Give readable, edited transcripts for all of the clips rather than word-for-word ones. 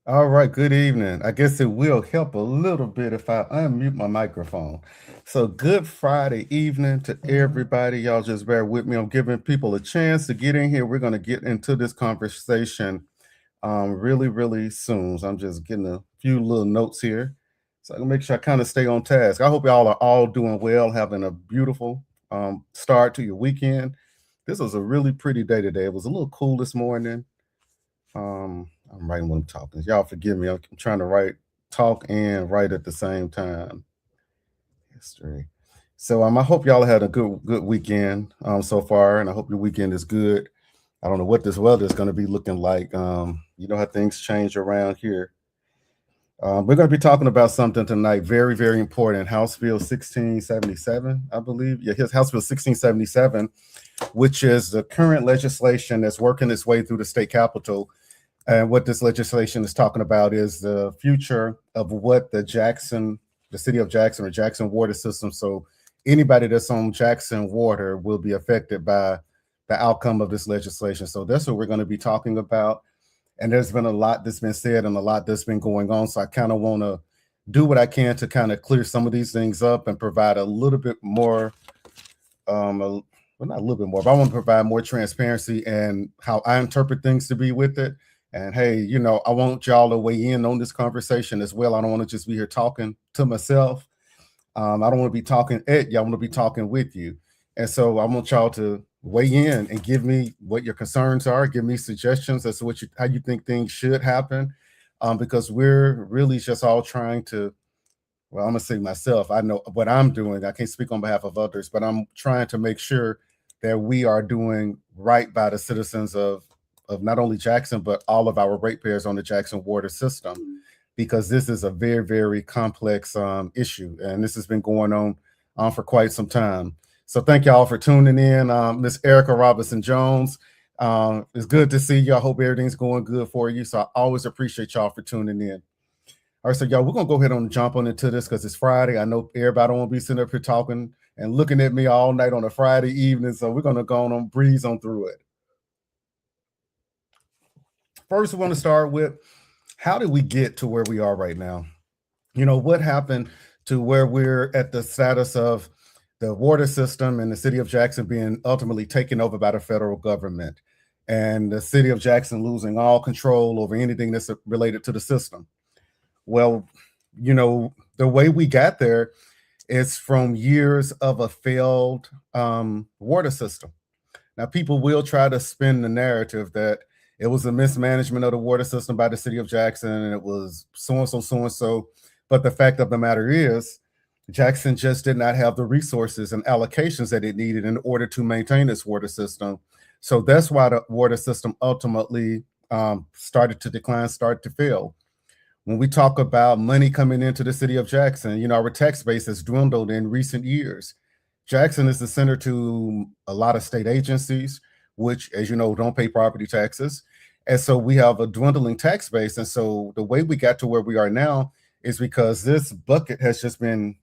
All right, good evening. I guess it will help a little bit if I unmute my microphone. So, good Friday evening to everybody. Y'all just bear with me. I'm giving people a chance to get in here. We're going to get into this conversation really, really soon. So, I'm just getting a few little notes here so I can make sure I kind of stay on task. I hope y'all are all doing well, having a beautiful start to your weekend. This was a really pretty day today. It was a little cool this morning. I'm writing when I'm talking. Y'all forgive me. I'm trying to talk and write at the same time. History. So I hope y'all had a good weekend so far, and I hope your weekend is good. I don't know what this weather is going to be looking like. You know how things change around here. We're going to be talking about something tonight, very, very important. House Bill 1677, I believe. Yeah, here's House Bill 1677, which is the current legislation that's working its way through the state capitol. And what this legislation is talking about is the future of what the city of Jackson or Jackson water system. So anybody that's on Jackson water will be affected by the outcome of this legislation. So that's what we're going to be talking about. And there's been a lot that's been said and a lot that's been going on. So I kind of want to do what I can to kind of clear some of these things up and provide a little bit more, well, not a little bit more, but I want to provide more transparency and how I interpret things to be with it. And hey, I want y'all to weigh in on this conversation as well. I don't want to just be here talking to myself. I don't want to be talking at you. I want to be talking with you. And so I want y'all to weigh in and give me what your concerns are. Give me suggestions as to how you think things should happen, because we're really just all trying to. Well, I'm gonna say myself. I know what I'm doing. I can't speak on behalf of others, but I'm trying to make sure that we are doing right by the citizens of not only Jackson but all of our ratepayers on the Jackson water system, because this is a very, very complex issue, and this has been going on for quite some time. So thank y'all for tuning in. Miss Erica Robinson Jones, it's good to see you. I hope everything's going good for you. So I always appreciate y'all for tuning in. All right, so y'all, we're gonna go ahead and jump on into this because it's Friday. I know everybody don't want to be sitting up here talking and looking at me all night on a Friday evening, so we're gonna go on and breeze on through it. First, we want to start with how did we get to where we are right now? What happened to where we're at the status of the water system and the city of Jackson being ultimately taken over by the federal government and the city of Jackson losing all control over anything that's related to the system. Well, the way we got there is from years of a failed water system. Now, people will try to spin the narrative that it was a mismanagement of the water system by the city of Jackson and it was so and so, so and so. But the fact of the matter is, Jackson just did not have the resources and allocations that it needed in order to maintain its water system. So that's why the water system ultimately started to decline, started to fail. When we talk about money coming into the city of Jackson, our tax base has dwindled in recent years. Jackson is the center to a lot of state agencies, which, as you know, don't pay property taxes. And so we have a dwindling tax base. And so the way we got to where we are now is because this bucket has just been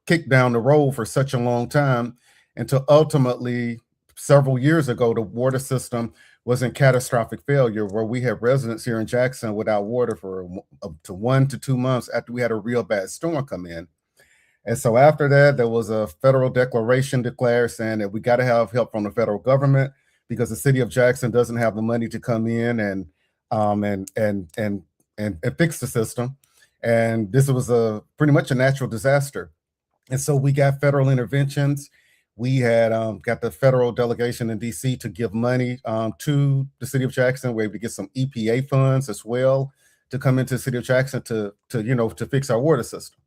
kicked down the road for such a long time until ultimately several years ago, the water system was in catastrophic failure where we had residents here in Jackson without water for up to 1 to 2 months after we had a real bad storm come in. And so after that, there was a federal declaration declared saying that we got to have help from the federal government because the city of Jackson doesn't have the money to come in um, and and and and fix the system. And this was a pretty much a natural disaster. And so we got federal interventions. We had got the federal delegation in DC to give money to the city of Jackson. We were able to get some EPA funds as well to come into the city of Jackson to fix our water system.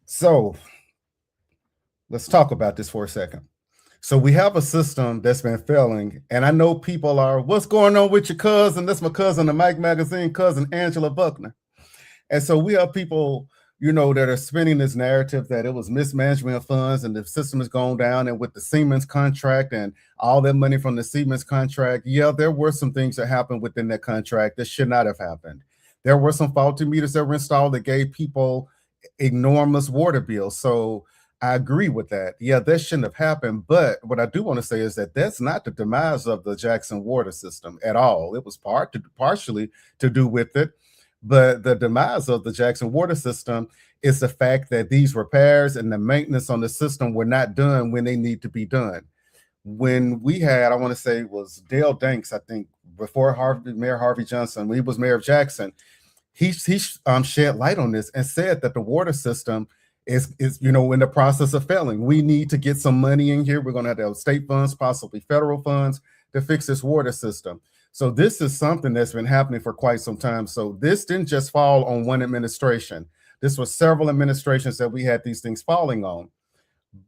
So let's talk about this for a second. So we have a system that's been failing, and I know people are, what's going on with your cousin? That's my cousin, the Mike Magazine cousin, Angela Buckner. And so we have people, that are spinning this narrative that it was mismanagement of funds and the system has gone down. And with the Siemens contract and all that money from the Siemens contract, yeah, there were some things that happened within that contract that should not have happened. There were some faulty meters that were installed that gave people enormous water bills. So I agree with that. Yeah, that shouldn't have happened. But what I do want to say is that that's not the demise of the Jackson water system at all. It was partially to do with it. But the demise of the Jackson water system is the fact that these repairs and the maintenance on the system were not done when they need to be done. When we had, I want to say it was Dale Danks, I think, before Mayor Harvey Johnson, when he was mayor of Jackson, he shed light on this and said that the water system is in the process of failing. We need to get some money in here. We're going to have to have state funds, possibly federal funds, to fix this water system. So this is something that's been happening for quite some time. So this didn't just fall on one administration. This was several administrations that we had these things falling on.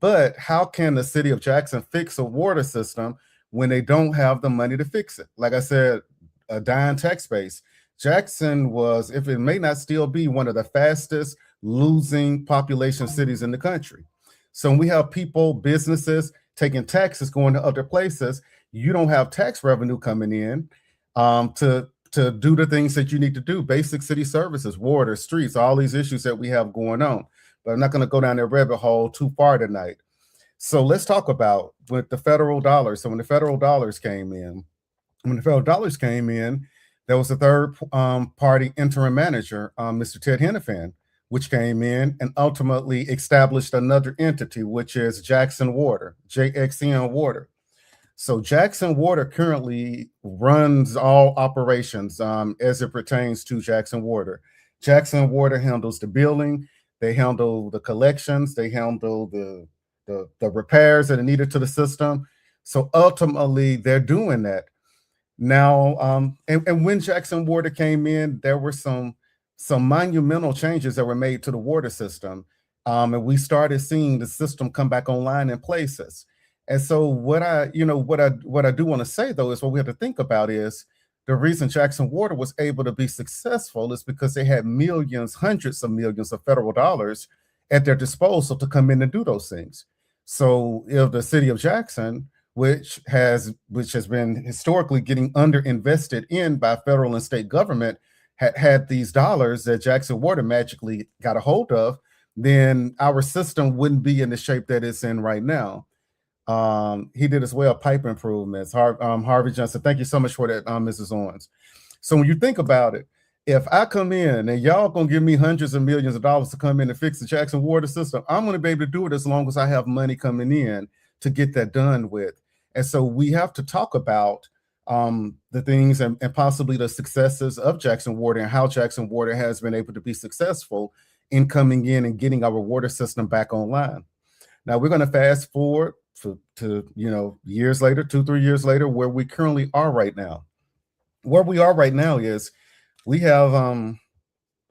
But how can the city of Jackson fix a water system when they don't have the money to fix it? Like I said, a dying tax base. Jackson was, if it may not still be, one of the fastest losing population cities in the country. So when we have people, businesses taking taxes going to other places, you don't have tax revenue coming in to do the things that you need to do, basic city services, water, streets, all these issues that we have going on. But I'm not going to go down that rabbit hole too far tonight. So let's talk about with the federal dollars. So when the federal dollars came in, there was a third party interim manager, Mr. Ted Henifan, which came in and ultimately established another entity, which is Jackson Water, JXN Water. So Jackson Water currently runs all operations as it pertains to Jackson Water. Jackson Water handles the billing, they handle the collections, they handle the repairs that are needed to the system. So ultimately, they're doing that. Now, and when Jackson Water came in, there were some monumental changes that were made to the water system. And we started seeing the system come back online in places. And so what I do want to say, though, is what we have to think about is the reason Jackson Water was able to be successful is because they had millions, hundreds of millions of federal dollars at their disposal to come in and do those things. So if the city of Jackson, which has been historically getting underinvested in by federal and state government, had these dollars that Jackson Water magically got a hold of, then our system wouldn't be in the shape that it's in right now. He did as well pipe improvements. Harvey Johnson, thank you so much for that, Mrs. Owens. So when you think about it, if I come in and y'all gonna give me hundreds of millions of dollars to come in and fix the Jackson water system, I'm gonna be able to do it as long as I have money coming in to get that done with. And so we have to talk about the things and possibly the successes of Jackson Water and how Jackson Water has been able to be successful in coming in and getting our water system back online. Now we're going to fast forward to years later, 2-3 years later, where we currently are right now. Where we are right now is we have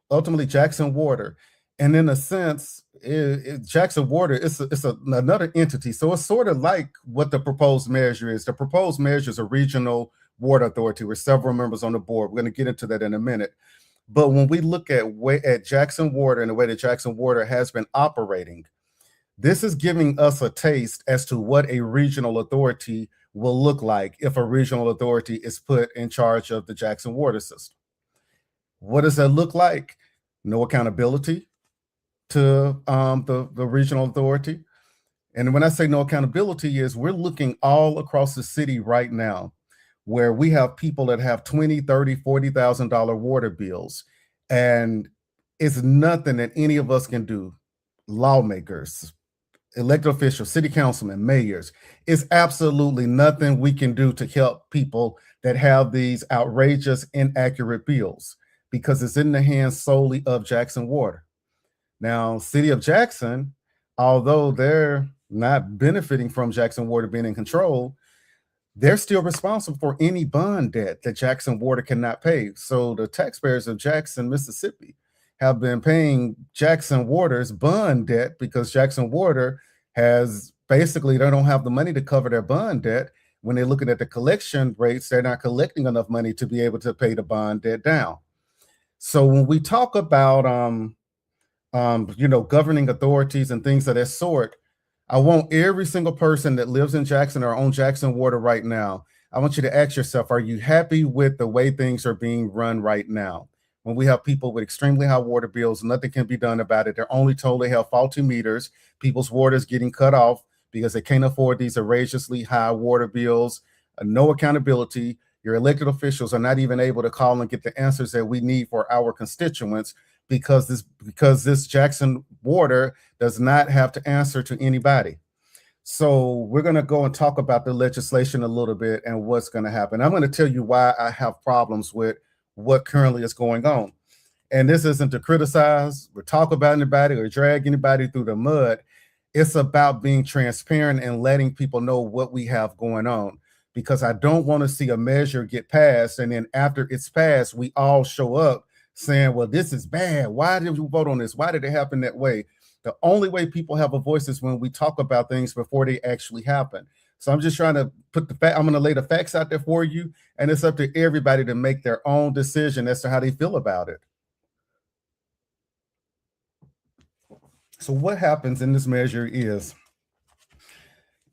ultimately Jackson Water, and in a sense, Jackson Water is another entity. So it's sort of like what the proposed measure is. The proposed measure is a regional water authority with several members on the board. We're going to get into that in a minute. But when we look at Jackson Water and the way that Jackson Water has been operating, this is giving us a taste as to what a regional authority will look like if a regional authority is put in charge of the Jackson water system. What does that look like? No accountability to the regional authority. And when I say no accountability is we're looking all across the city right now where we have people that have $20,000, $30,000, $40,000 water bills. And it's nothing that any of us can do. Lawmakers, elected officials, city councilmen, mayors, it's absolutely nothing we can do to help people that have these outrageous, inaccurate bills because it's in the hands solely of Jackson Water. Now, City of Jackson, although they're not benefiting from Jackson Water being in control, they're still responsible for any bond debt that Jackson Water cannot pay. So the taxpayers of Jackson, Mississippi, have been paying Jackson Water's bond debt because Jackson Water has basically, they don't have the money to cover their bond debt. When they're looking at the collection rates, they're not collecting enough money to be able to pay the bond debt down. So when we talk about, governing authorities and things of that sort, I want every single person that lives in Jackson or on Jackson Water right now, I want you to ask yourself, are you happy with the way things are being run right now? When we have people with extremely high water bills, nothing can be done about it. They're only told they have faulty meters. People's water is getting cut off because they can't afford these outrageously high water bills. No accountability. Your elected officials are not even able to call and get the answers that we need for our constituents because this Jackson water does not have to answer to anybody. So we're going to go and talk about the legislation a little bit and what's going to happen. I'm going to tell you why I have problems with what currently is going on. And this isn't to criticize or talk about anybody or drag anybody through the mud. It's about being transparent and letting people know what we have going on, because I don't want to see a measure get passed and then after it's passed, we all show up saying, well, this is bad. Why did you vote on this? Why did it happen that way? The only way people have a voice is when we talk about things before they actually happen. So I'm just trying to put I'm going to lay the facts out there for you, and it's up to everybody to make their own decision as to how they feel about it. So what happens in this measure is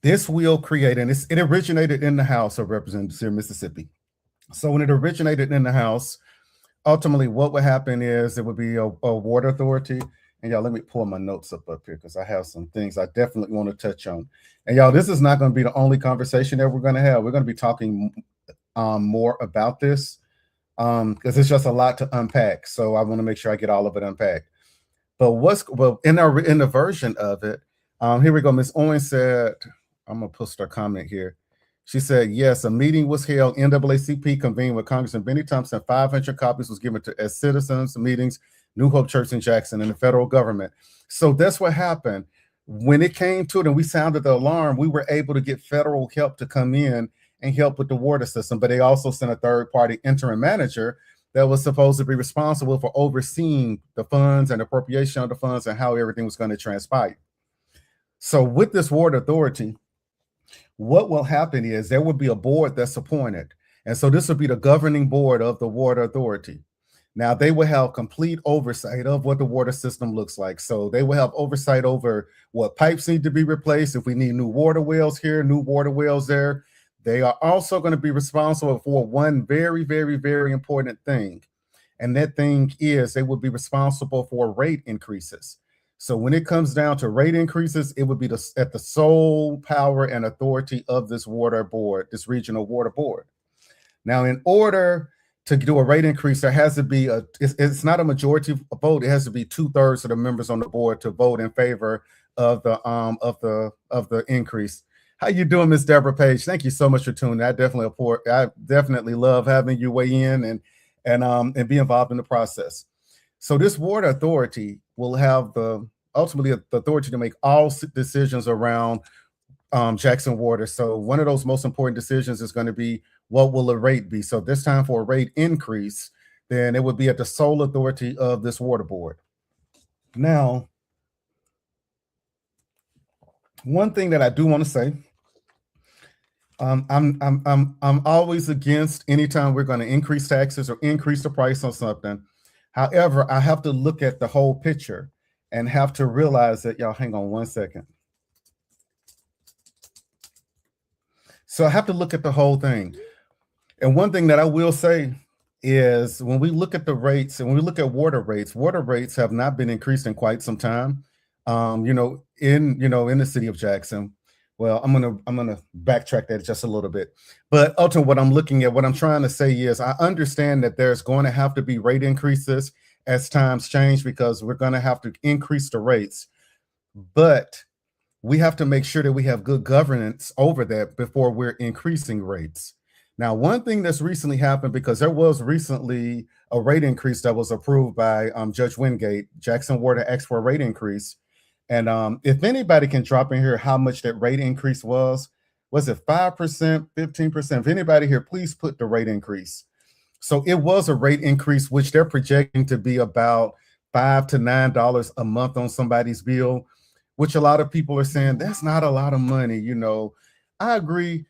this will create, and it originated in the House of Representatives here in Mississippi. So when it originated in the House, ultimately what would happen is there would be a water authority. And y'all, let me pull my notes up here because I have some things I definitely want to touch on. And y'all, this is not going to be the only conversation that we're going to have. We're going to be talking more about this because it's just a lot to unpack. So I want to make sure I get all of it unpacked. But in the version of it, here we go. Ms. Owens said, I'm going to post her comment here. She said, yes, a meeting was held. NAACP convened with Congressman Benny Thompson. 500 copies was given to as citizens meetings, New Hope Church in Jackson, and the federal government. So that's what happened. When it came to it and we sounded the alarm, we were able to get federal help to come in and help with the water system. But they also sent a third-party interim manager that was supposed to be responsible for overseeing the funds and appropriation of the funds and how everything was going to transpire. So with this water authority, what will happen is there will be a board that's appointed. And so this will be the governing board of the water authority. Now, they will have complete oversight of what the water system looks like. So they will have oversight over what pipes need to be replaced, if we need new water wells here, new water wells there. They are also going to be responsible for one very, very, very important thing. And that thing is they will be responsible for rate increases. So when it comes down to rate increases, it would be at the sole power and authority of this water board, this regional water board. Now, in order to do a rate increase, there has to be it's not a majority vote. It has to be 2/3 of the members on the board to vote in favor of the increase. How you doing, Miss Deborah Page? Thank you so much for tuning in. I definitely love having you weigh in and be involved in the process. So this water authority will have ultimately the authority to make all decisions around Jackson Water. So one of those most important decisions is going to be, what will the rate be? So this time for a rate increase, then it would be at the sole authority of this water board. Now, one thing that I do want to say, I'm always against anytime we're going to increase taxes or increase the price on something. However, I have to look at the whole picture and have to realize that, y'all, hang on one second. So I have to look at the whole thing. And one thing that I will say is when we look at the rates and when we look at water rates have not been increased in quite some time. In the city of Jackson. Well, I'm gonna backtrack that just a little bit. But ultimately, what I'm trying to say is I understand that there's going to have to be rate increases as times change because we're going to have to increase the rates. But we have to make sure that we have good governance over that before we're increasing rates. Now, one thing that's recently happened, because there was recently a rate increase that was approved by Judge Wingate. Jackson Water asked for a rate increase. And if anybody can drop in here how much that rate increase was it 5%, 15%? If anybody here, please put the rate increase. So it was a rate increase, which they're projecting to be about $5 to $9 a month on somebody's bill, which a lot of people are saying that's not a lot of money. I agree.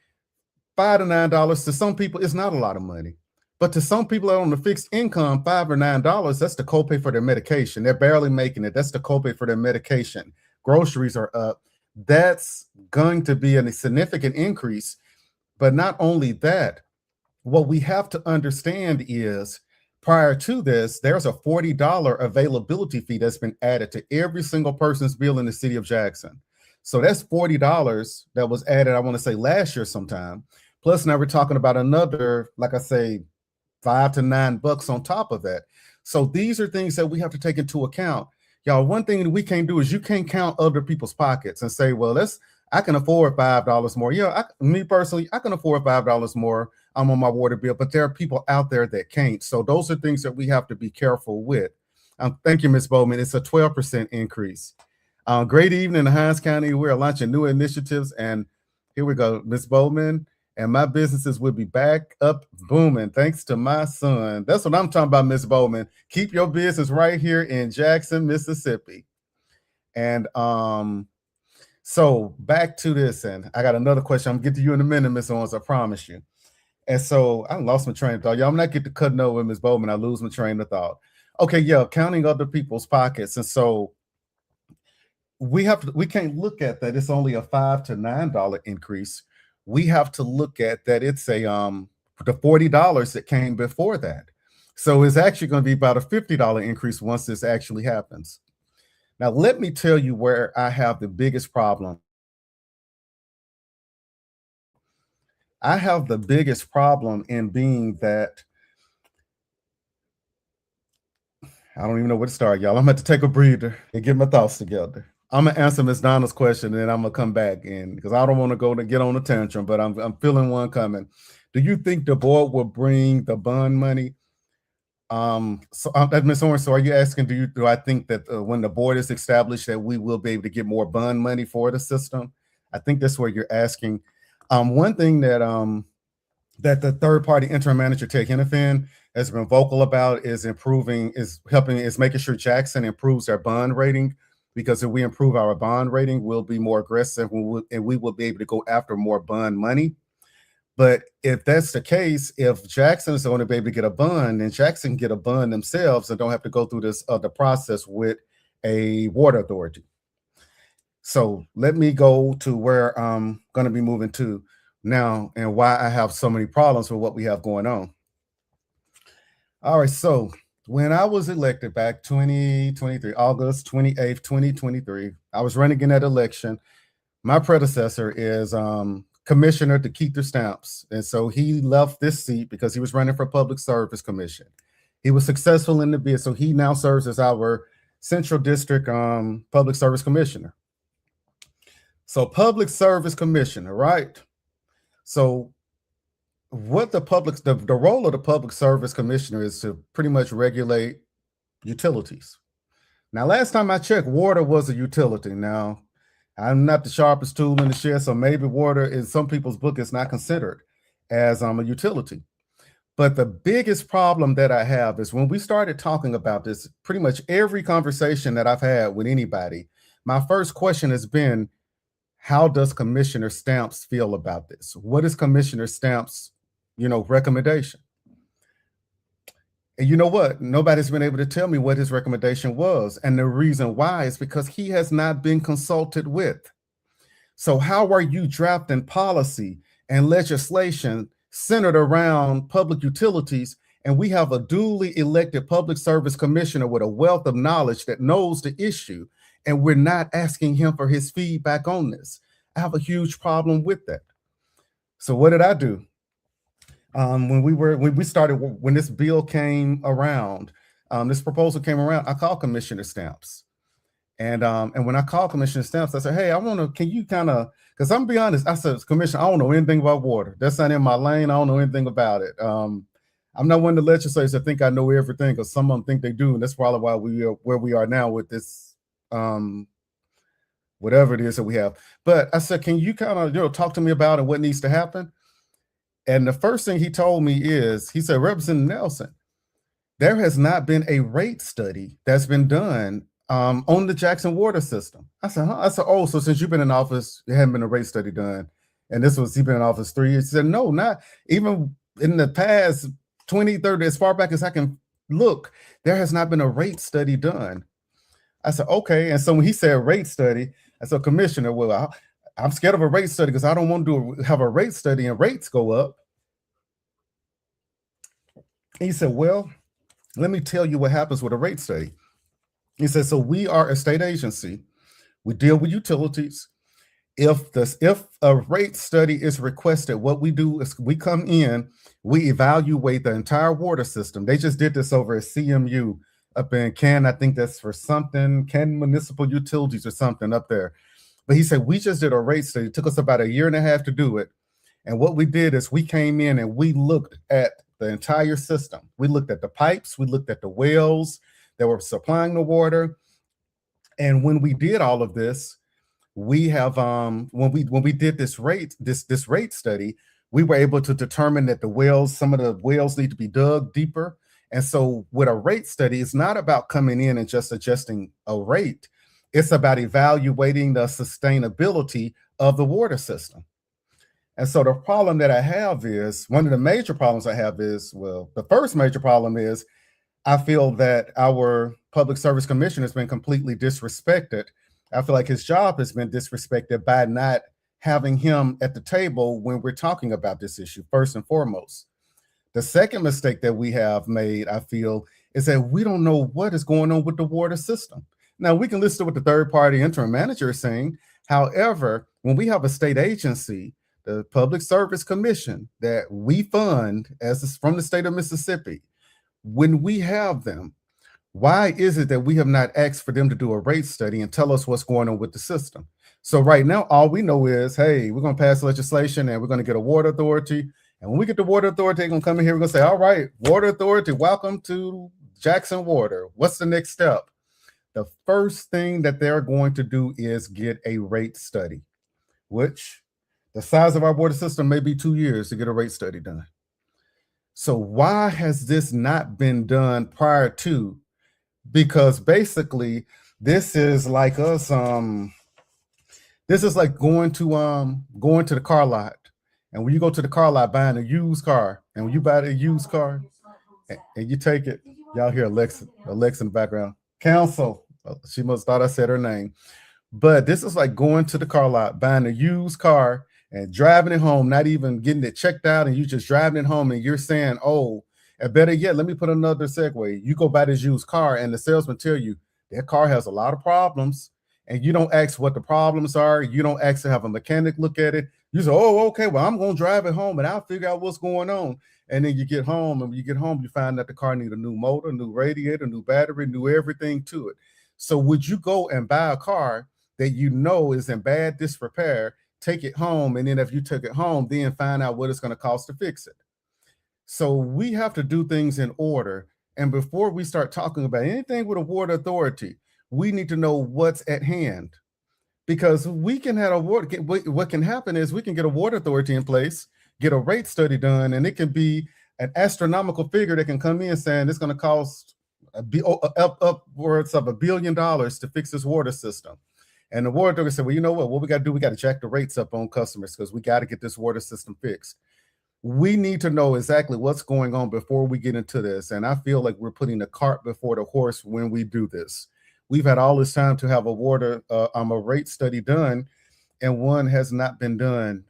$5 to $9 to some people is not a lot of money. But to some people that are on the fixed income, $5 or $9, that's the copay for their medication. They're barely making it. That's the copay for their medication. Groceries are up. That's going to be a significant increase. But not only that, what we have to understand is prior to this, there's a $40 availability fee that's been added to every single person's bill in the city of Jackson. So that's $40 that was added, I want to say last year sometime. Plus now we're talking about another, like I say, $5 to $9 on top of that. So these are things that we have to take into account. Y'all, one thing that we can't do is you can't count other people's pockets and say, well, I can afford $5 more. Yeah, me personally, I can afford $5 more. I'm on my water bill, but there are people out there that can't. So those are things that we have to be careful with. Thank you, Ms. Bowman. It's a 12% increase. Great evening in Hinds County. We're launching new initiatives, and here we go, Ms. Bowman. And my businesses will be back up booming thanks to my son. That's what I'm talking about, Ms. Bowman. Keep your business right here in Jackson, Mississippi. And so back to this, and I got another question. I'm gonna get to you in a minute, Ms. Owens, I promise you. And so I lost my train of thought. Y'all, I'm not get to cutting over Ms. Bowman. I lose my train of thought. Okay, yeah, counting other people's pockets. And so we can't look at that it's only a $5 to $9 increase. We have to look at that it's a the $40 that came before that. So it's actually going to be about a $50 increase once this actually happens. Now, let me tell you where I have the biggest problem. I have the biggest problem in being that I don't even know where to start, y'all. I'm going to take a breather and get my thoughts together. I'm gonna answer Ms. Donna's question, and then I'm gonna come back in because I don't want to go to get on a tantrum, but I'm feeling one coming. Do you think the board will bring the bond money? Ms. Orange, so are you asking? Do I think that when the board is established, that we will be able to get more bond money for the system? I think that's what you're asking. One thing that that the third-party interim manager Ted Hennepin has been vocal about is making sure Jackson improves their bond rating. Because if we improve our bond rating, we'll be more aggressive and we will be able to go after more bond money. But if that's the case, if Jackson is going to be able to get a bond, then Jackson can get a bond themselves and don't have to go through this other process with a water authority. So let me go to where I'm going to be moving to now and why I have so many problems with what we have going on. All right, so when I was elected back 2023, August 28th, 2023, I was running in that election. My predecessor is Commissioner Dekeither Stamps. And so he left this seat because he was running for Public Service Commission. He was successful in the bid. So he now serves as our Central District Public Service Commissioner. So Public Service Commissioner, right? So what the role of the Public Service Commissioner is to pretty much regulate utilities. Now, last time I checked, water was a utility. Now, I'm not the sharpest tool in the shed, so maybe water in some people's book is not considered as a utility. But the biggest problem that I have is when we started talking about this, pretty much every conversation that I've had with anybody, my first question has been, how does Commissioner Stamps feel about this? What is Commissioner Stamps' recommendation? And you know what? Nobody's been able to tell me what his recommendation was. And the reason why is because he has not been consulted with. So how are you drafting policy and legislation centered around public utilities, and we have a duly elected public service commissioner with a wealth of knowledge that knows the issue, and we're not asking him for his feedback on this? I have a huge problem with that. So what did I do? When this bill came around, this proposal came around, I called Commissioner Stamps. And when I called Commissioner Stamps, I said, hey, can you because I'm gonna be honest, I said, Commissioner, I don't know anything about water. That's not in my lane. I don't know anything about it. I'm not one of the legislators that think I know everything, because some of them think they do. And that's probably why we are where we are now with this, whatever it is that we have. But I said, can you talk to me about it, what needs to happen? And the first thing he told me is, he said, Representative Nelson, there has not been a rate study that's been done on the Jackson water system. I said, huh? I said, oh, so since you've been in office, there hadn't been a rate study done. And he's been in office 3 years. He said, no, not even in the past 20, 30, as far back as I can look, there has not been a rate study done. I said, okay. And so when he said rate study, I said, Commissioner, well, I'm scared of a rate study because I don't want to have a rate study and rates go up. And he said, well, let me tell you what happens with a rate study. He said, so we are a state agency. We deal with utilities. If a rate study is requested, what we do is we come in, we evaluate the entire water system. They just did this over at CMU up in Canton. I think that's for something, Canton Municipal Utilities or something up there. But he said we just did a rate study. It took us about a year and a half to do it. And what we did is we came in and we looked at the entire system. We looked at the pipes, we looked at the wells that were supplying the water. And when we did all of this, we have when we did this rate study, we were able to determine that some of the wells need to be dug deeper. And so with a rate study, it's not about coming in and just adjusting a rate. It's about evaluating the sustainability of the water system. And so the problem that I have is, one of the major problems I have is, well, the first major problem is I feel that our Public Service Commission has been completely disrespected. I feel like his job has been disrespected by not having him at the table when we're talking about this issue, first and foremost. The second mistake that we have made, I feel, is that we don't know what is going on with the water system. Now, we can listen to what the third-party interim manager is saying. However, when we have a state agency, the Public Service Commission, that we fund from the state of Mississippi, when we have them, why is it that we have not asked for them to do a rate study and tell us what's going on with the system? So right now, all we know is, hey, we're going to pass legislation and we're going to get a water authority. And when we get the water authority, they're going to come in here, we're going to say, all right, water authority, welcome to Jackson Water. What's the next step? The first thing that they're going to do is get a rate study, which the size of our water system may be 2 years to get a rate study done. So why has this not been done prior to? Because basically, this is like us. This is like going to the car lot, and when you go to the car lot buying a used car, and when you buy the used car, and you take it, y'all hear Alexa in the background. Counsel, she must thought I said her name, but this is like going to the car lot, buying a used car, and driving it home, not even getting it checked out, and you just driving it home, and you're saying, oh. And better yet, let me put another segue. You go buy this used car and the salesman tell you that car has a lot of problems, and you don't ask what the problems are. You don't ask to have a mechanic look at it. You say, oh, okay, well, I'm going to drive it home and I'll figure out what's going on. And then you get home, and when you get home, you find that the car needs a new motor, new radiator, new battery, new everything to it. So would you go and buy a car that you know is in bad disrepair, take it home, and then if you took it home, then find out what it's going to cost to fix it? So we have to do things in order. And before we start talking about anything with a water authority, we need to know what's at hand. Because we can have what can happen is we can get a water authority in place, get a rate study done, and it can be an astronomical figure that can come in saying it's going to cost upwards of $1 billion to fix this water system. And the water authority said, well, you know what we got to do? We got to jack the rates up on customers because we got to get this water system fixed. We need to know exactly what's going on before we get into this. And I feel like we're putting the cart before the horse when we do this. We've had all this time to have a rate study done, and one has not been done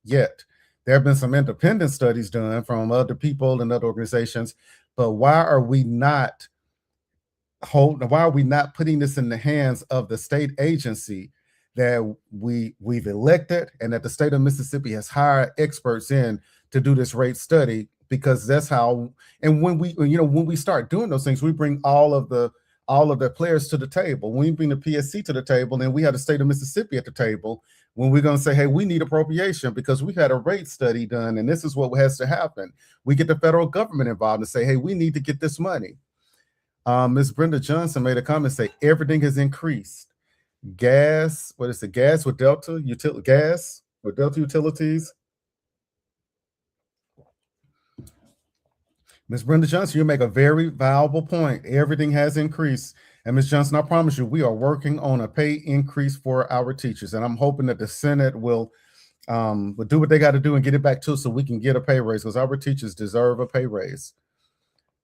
yet. There have been some independent studies done from other people and other organizations, but why are we not putting this in the hands of the state agency that we've elected and that the state of Mississippi has hired experts in to do this rate study? Because that's how, and when we start doing those things, we bring all of the players to the table. When we bring the PSC to the table, then we have the state of Mississippi at the table when we're going to say, hey, we need appropriation because we've had a rate study done and this is what has to happen. We get the federal government involved and say, hey, we need to get this money. Ms. Brenda Johnson made a comment, say everything has increased. Gas, what is it? Gas with Delta Utilities. Ms. Brenda Johnson, you make a very valuable point. Everything has increased. And Ms. Johnson, I promise you, we are working on a pay increase for our teachers. And I'm hoping that the Senate will do what they got to do and get it back to us so we can get a pay raise, because our teachers deserve a pay raise.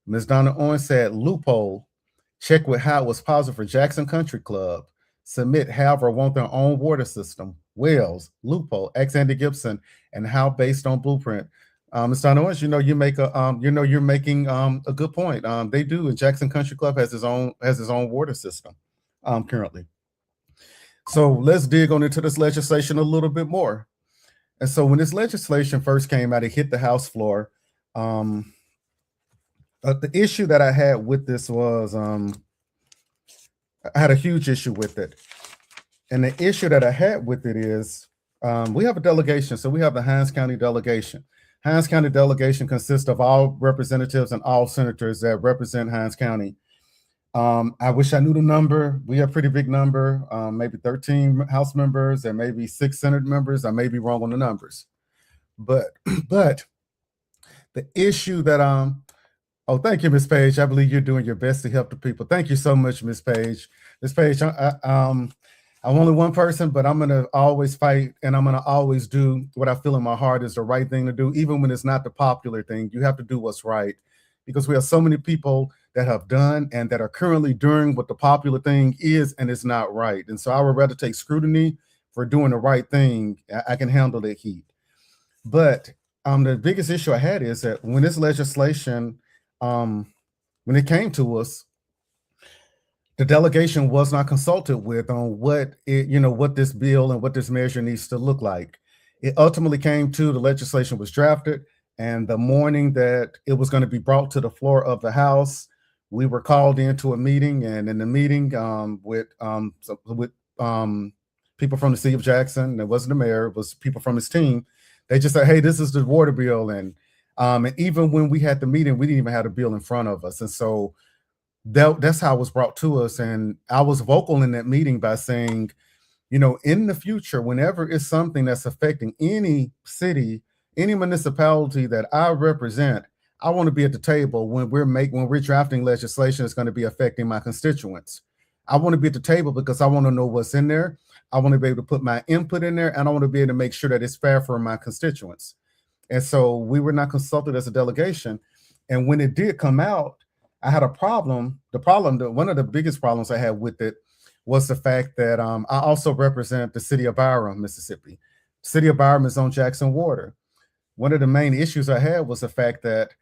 Ms. Donna Owens said, loophole, check with how it was positive for Jackson Country Club. Submit, however, want their own water system. Wells, loophole, ex Andy Gibson, and how based on blueprint. Ms. Donna Owens, you're making a good point. They do, and Jackson Country Club has his own water system currently. So let's dig on into this legislation a little bit more. And so when this legislation first came out, it hit the House floor. Um, the issue that I had with this was I had a huge issue with it. And the issue that I had with it is we have a delegation. So we have the Hinds County delegation. Hinds County delegation consists of all representatives and all senators that represent Hinds County. I wish I knew the number. We have a pretty big number, maybe 13 House members and maybe 6 Senate members. I may be wrong on the numbers. But the issue that oh, thank you, Ms. Page. I believe you're doing your best to help the people. Thank you so much, Ms. Page. Ms. Page, I'm only one person, but I'm gonna always fight and I'm gonna always do what I feel in my heart is the right thing to do, even when it's not the popular thing. You have to do what's right because we have so many people that have done and that are currently doing what the popular thing is and it's not right. And so I would rather take scrutiny for doing the right thing. I can handle the heat. But the biggest issue I had is that when this legislation, when it came to us, the delegation was not consulted with on what what this bill and what this measure needs to look like. It ultimately came to the legislation was drafted, and the morning that it was going to be brought to the floor of the House, we were called into a meeting, and in the meeting with people from the city of Jackson, it wasn't the mayor, it was people from his team. They just said, "Hey, this is the water bill," and even when we had the meeting, we didn't even have the bill in front of us, and so that's how it was brought to us. And I was vocal in that meeting by saying, in the future, whenever it's something that's affecting any city, any municipality that I represent, I want to be at the table when we're drafting legislation that's going to be affecting my constituents. I want to be at the table because I want to know what's in there. I want to be able to put my input in there, and I want to be able to make sure that it's fair for my constituents. And so we were not consulted as a delegation. And when it did come out, I had a problem. One of the biggest problems I had with it was the fact that I also represent the city of Byram, Mississippi. The city of Byram is on Jackson Water. One of the main issues I had was the fact that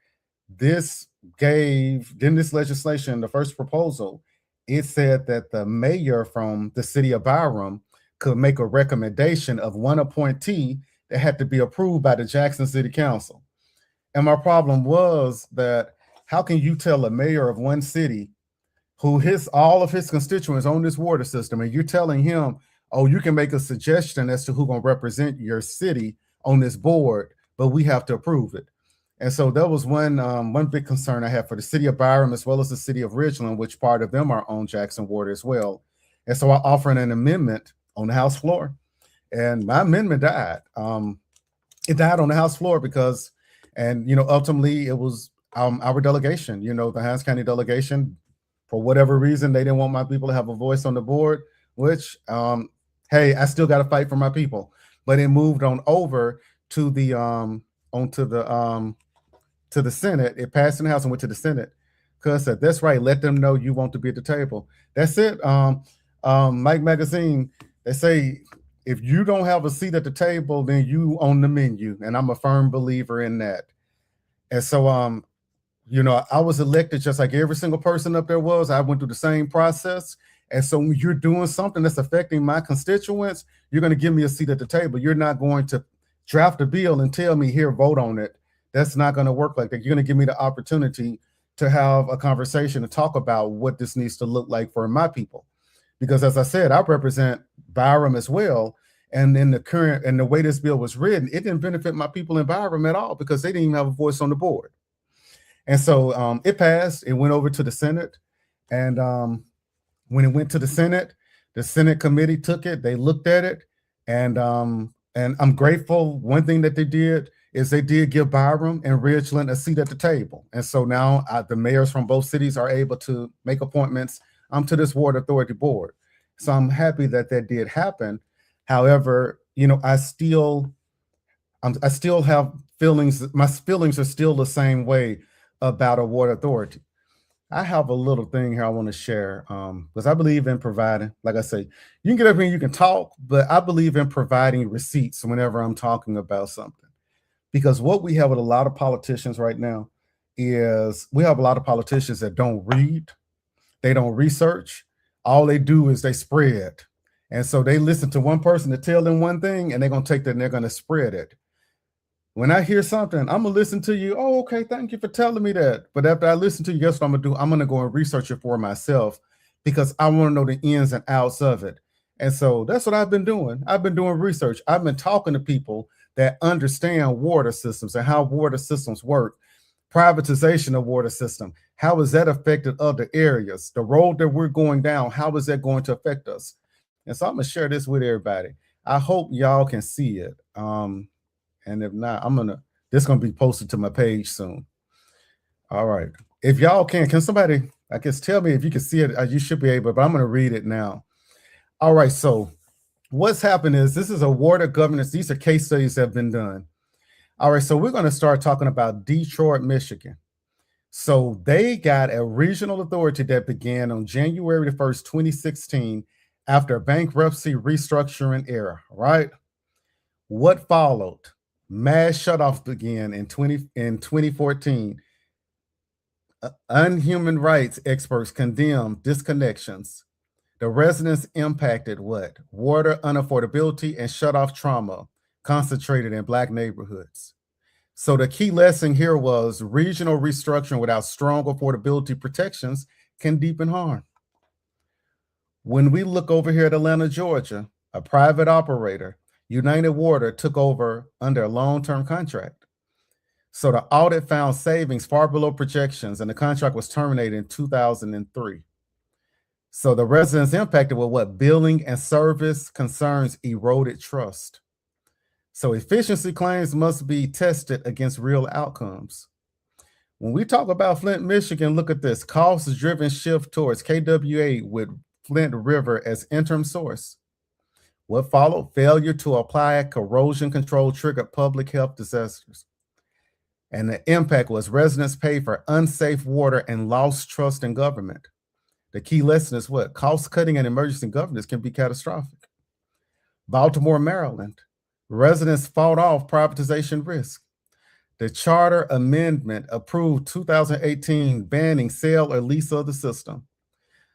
this legislation, the first proposal, it said that the mayor from the city of Byram could make a recommendation of one appointee that had to be approved by the Jackson City Council. And my problem was that how can you tell a mayor of one city who all of his constituents on this water system, and you're telling him, oh, you can make a suggestion as to who's going to represent your city on this board, but we have to approve it. And so that was one big concern I had for the city of Byram as well as the city of Ridgeland, which part of them are on Jackson Water as well. And so I offered an amendment on the House floor, and my amendment died. It died on the House floor because, ultimately it was our delegation, the Hinds County delegation, for whatever reason, they didn't want my people to have a voice on the board, which, hey, I still got to fight for my people. But it moved on over to the to the Senate. It passed in the House and went to the Senate. Because said, that's right, let them know you want to be at the table. That's it. Mike Magazine, they say, if you don't have a seat at the table, then you own the menu. And I'm a firm believer in that. And so, I was elected just like every single person up there was. I went through the same process. And so when you're doing something that's affecting my constituents, you're going to give me a seat at the table. You're not going to draft a bill and tell me, here, vote on it. That's not going to work like that. You're going to give me the opportunity to have a conversation and talk about what this needs to look like for my people. Because as I said, I represent Byram as well. And in the way this bill was written, it didn't benefit my people in Byram at all because they didn't even have a voice on the board. And so it passed. It went over to the Senate. And when it went to the Senate committee took it. They looked at it. And I'm grateful. One thing that they did is they did give Byram and Ridgeland a seat at the table. And so now the mayors from both cities are able to make appointments to this Water Authority board. So I'm happy that did happen. However, I still have feelings. My feelings are still the same way about a water authority. I have a little thing here I want to share because I believe in providing. Like I say, you can get up here and you can talk, but I believe in providing receipts whenever I'm talking about something. Because what we have with a lot of politicians right now is we have a lot of politicians that don't read, they don't research. All they do is they spread. And so they listen to one person to tell them one thing, and they're going to take that and they're going to spread it. When I hear something, I'm going to listen to you. Oh, okay. Thank you for telling me that. But after I listen to you, guess what I'm going to do? I'm going to go and research it for myself because I want to know the ins and outs of it. And so that's what I've been doing. I've been doing research. I've been talking to people that understand water systems and how water systems work. Privatization of water system. How has that affected other areas? The road that we're going down, how is that going to affect us? And so I'm going to share this with everybody. I hope y'all can see it. And if not, this gonna be posted to my page soon. All right. If y'all can somebody, I guess, tell me if you can see it? You should be able, but I'm gonna read it now. All right. So what's happened is this is a water governance. These are case studies that have been done. All right. So we're gonna start talking about Detroit, Michigan. So they got a regional authority that began on January the 1st, 2016, after a bankruptcy restructuring era, right? What followed? Mass shutoff began in 2014. Unhuman rights experts condemned disconnections. The residents impacted what? Water unaffordability and shutoff trauma concentrated in Black neighborhoods. So the key lesson here was regional restructuring without strong affordability protections can deepen harm. When we look over here at Atlanta, Georgia, a private operator, United Water, took over under a long-term contract. So the audit found savings far below projections, and the contract was terminated in 2003. So the residents impacted with what? Billing and service concerns eroded trust. So efficiency claims must be tested against real outcomes. When we talk about Flint, Michigan, look at this. Cost-driven shift towards KWA with Flint River as interim source. What followed? Failure to apply corrosion control triggered public health disasters. And the impact was residents paid for unsafe water and lost trust in government. The key lesson is what? Cost cutting and emergency governance can be catastrophic. Baltimore, Maryland. Residents fought off privatization risk. The charter amendment approved 2018 banning sale or lease of the system.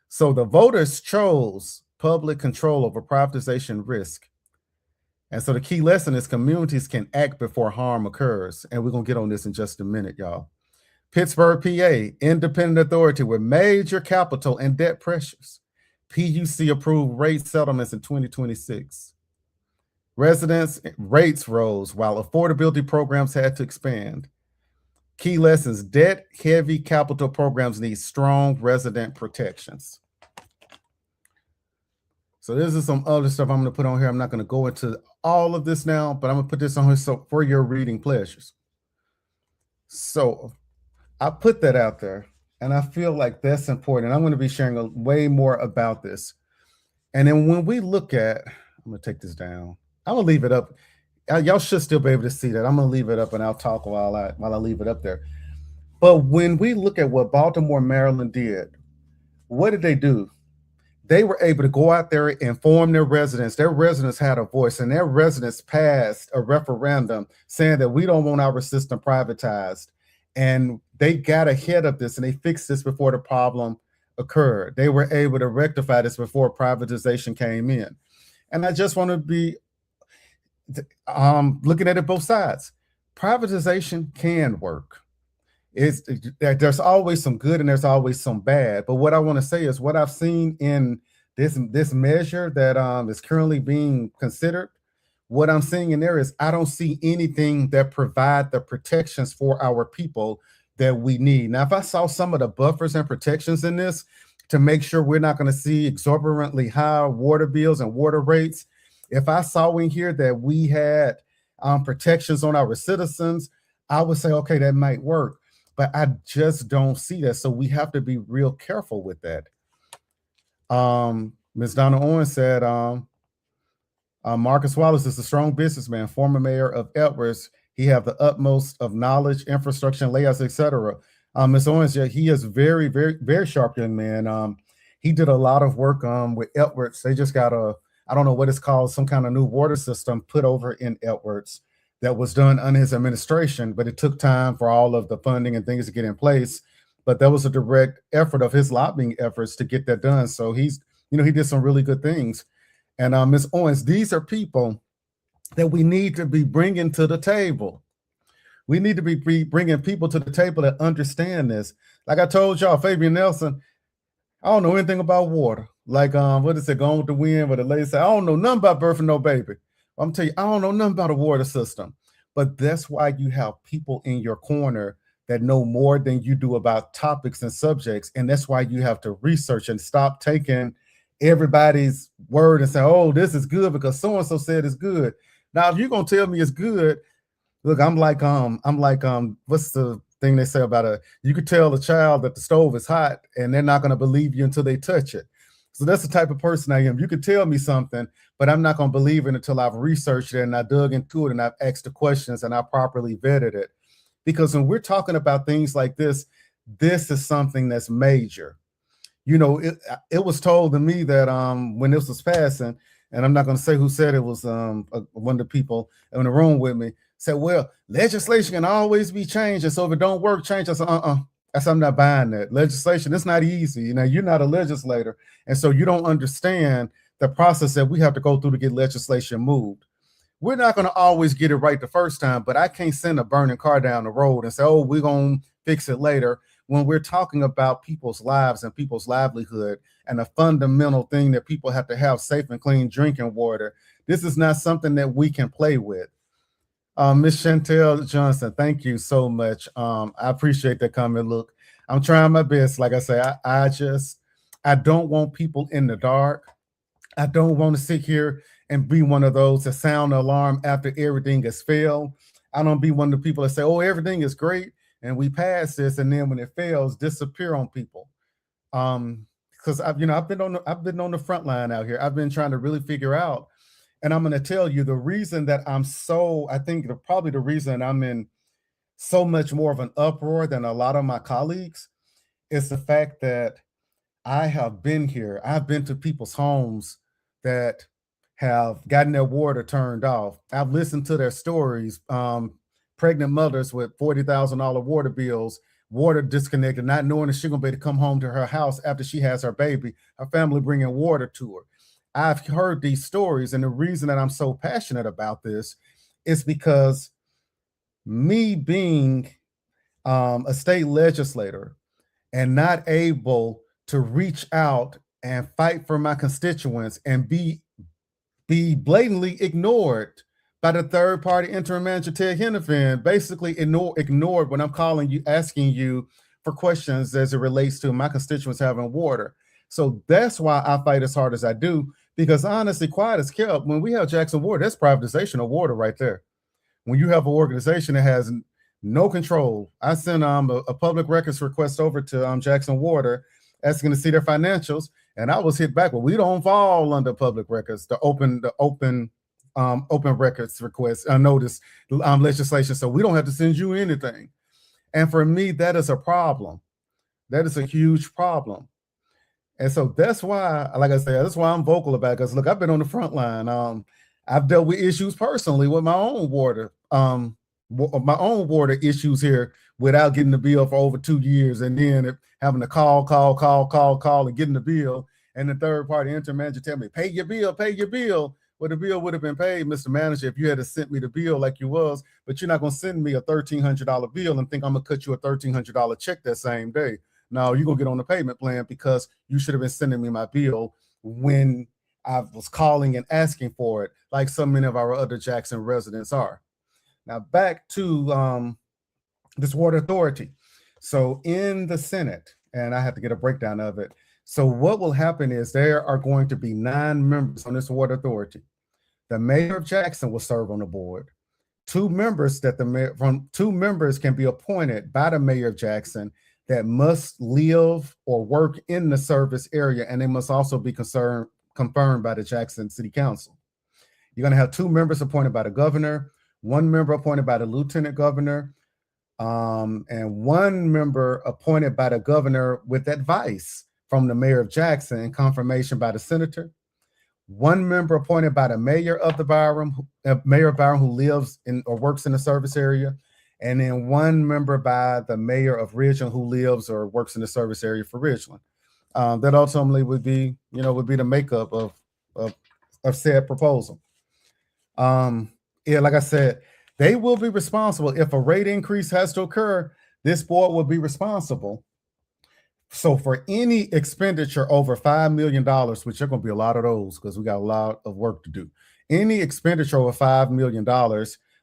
So the voters chose public control over privatization risk. And so the key lesson is communities can act before harm occurs. And we're going to get on this in just a minute, y'all. Pittsburgh, PA, independent authority with major capital and debt pressures. PUC approved rate settlements in 2026. Residents' rates rose while affordability programs had to expand. Key lessons: debt-heavy capital programs need strong resident protections. So this is some other stuff I'm going to put on here. I'm not going to go into all of this now, but I'm going to put this on here so for your reading pleasures. So I put that out there, and I feel like that's important. I'm going to be sharing way more about this. And then when we look at, I'm going to take this down. I'm going to leave it up. Y'all should still be able to see that. I'm going to leave it up, and I'll talk while I leave it up there. But when we look at what Baltimore, Maryland did, what did they do? They were able to go out there and inform their residents. Their residents had a voice, and their residents passed a referendum saying that we don't want our system privatized. And they got ahead of this, and they fixed this before the problem occurred. They were able to rectify this before privatization came in. And I just want to be looking at it both sides. Privatization can work. There's always some good and there's always some bad. But what I want to say is what I've seen in this measure that is currently being considered, what I'm seeing in there is I don't see anything that provide the protections for our people that we need. Now, if I saw some of the buffers and protections in this to make sure we're not going to see exorbitantly high water bills and water rates, if I saw in here that we had protections on our citizens, I would say, okay, that might work. But I just don't see that. So we have to be real careful with that. Ms. Donna Owens said, Marcus Wallace is a strong businessman, former mayor of Edwards. He have the utmost of knowledge, infrastructure, and layouts, etc. Ms. Owens, yeah, he is very, very, very sharp young man. He did a lot of work with Edwards. They just got I don't know what it's called, some kind of new water system put over in Edwards that was done under his administration, but it took time for all of the funding and things to get in place. But that was a direct effort of his lobbying efforts to get that done. So he did some really good things. And Ms. Owens, these are people that we need to be bringing to the table. We need to be bringing people to the table that understand this. Like I told y'all, Fabian Nelson, I don't know anything about water. Like, what is it, Gone with the Wind, where the lady said, I don't know nothing about birthing no baby. I'm telling you, I don't know nothing about a water system. But that's why you have people in your corner that know more than you do about topics and subjects. And that's why you have to research and stop taking everybody's word and say, oh, this is good because so-and-so said it's good. Now, if you're going to tell me it's good, look, I'm like, what's the thing they say about you could tell a child that the stove is hot and they're not going to believe you until they touch it. So that's the type of person I am. You could tell me something, but I'm not going to believe it until I've researched it and I dug into it and I've asked the questions and I properly vetted it. Because when we're talking about things like this is something that's major. You know, it was told to me that when this was passing, and I'm not going to say who said it, was one of the people in the room with me, said, well, legislation can always be changed. And so if it don't work, change. I said, I said, I'm not buying that. Legislation, it's not easy. You know, you're not a legislator. And so you don't understand the process that we have to go through to get legislation moved. We're not going to always get it right the first time, but I can't send a burning car down the road and say, oh, we're going to fix it later, when we're talking about people's lives and people's livelihood and a fundamental thing that people have to have safe and clean drinking water. This is not something that we can play with. Ms. Chantel Johnson, thank you so much. I appreciate that comment. Look, I'm trying my best. Like I say, I don't want people in the dark. I don't want to sit here and be one of those that sound the alarm after everything has failed. I don't be one of the people that say, oh, everything is great and we pass this, and then when it fails, disappear on people. Because I've been on the front line out here. I've been trying to really figure out. And I'm going to tell you the reason that probably the reason I'm in so much more of an uproar than a lot of my colleagues is the fact that I have been here. I've been to people's homes that have gotten their water turned off. I've listened to their stories. Pregnant mothers with $40,000 water bills, water disconnected, not knowing if she's going to be able to come home to her house after she has her baby, her family bringing water to her. I've heard these stories, and the reason that I'm so passionate about this is because me being a state legislator and not able to reach out and fight for my constituents and be blatantly ignored by the third-party interim manager, Ted Henifin, basically ignored when I'm calling you, asking you for questions as it relates to my constituents having water. So that's why I fight as hard as I do, because honestly, quiet as kept, when we have Jackson Water, that's privatization of water right there. When you have an organization that has no control. I sent a public records request over to Jackson Water asking to see their financials, and I was hit back. Well, we don't fall under public records, the open records request notice legislation, so we don't have to send you anything. And for me, that is a problem. That is a huge problem. And so that's why, like I said, that's why I'm vocal about it. Because look, I've been on the front line. I've dealt with issues personally with my own water issues here without getting the bill for over 2 years, and then having to call and getting the bill, and the third party interim manager tell me, pay your bill. Well, the bill would have been paid, Mr. Manager, if you had sent me the bill like you was, but you're not going to send me a $1,300 bill and think I'm going to cut you a $1,300 check that same day. No, you're going to get on the payment plan because you should have been sending me my bill when I was calling and asking for it, like so many of our other Jackson residents are. Now, back to this water authority. So in the Senate, and I have to get a breakdown of it. So what will happen is there are going to be 9 members on this water authority. The mayor of Jackson will serve on the board. 2 members can be appointed by the mayor of Jackson that must live or work in the service area, and they must also be confirmed by the Jackson City Council. You're going to have 2 members appointed by the governor, 1 member appointed by the lieutenant governor, and 1 member appointed by the governor with advice from the mayor of Jackson and confirmation by the senator. 1 member appointed by the mayor of Byram who lives in or works in the service area, and then 1 member by the mayor of Ridgeland who lives or works in the service area for Ridgeland. That ultimately would be the makeup of of said proposal. Yeah, like I said, they will be responsible if a rate increase has to occur. This board will be responsible. So for any expenditure over $5 million, which are going to be a lot of those because we got a lot of work to do, any expenditure over $5 million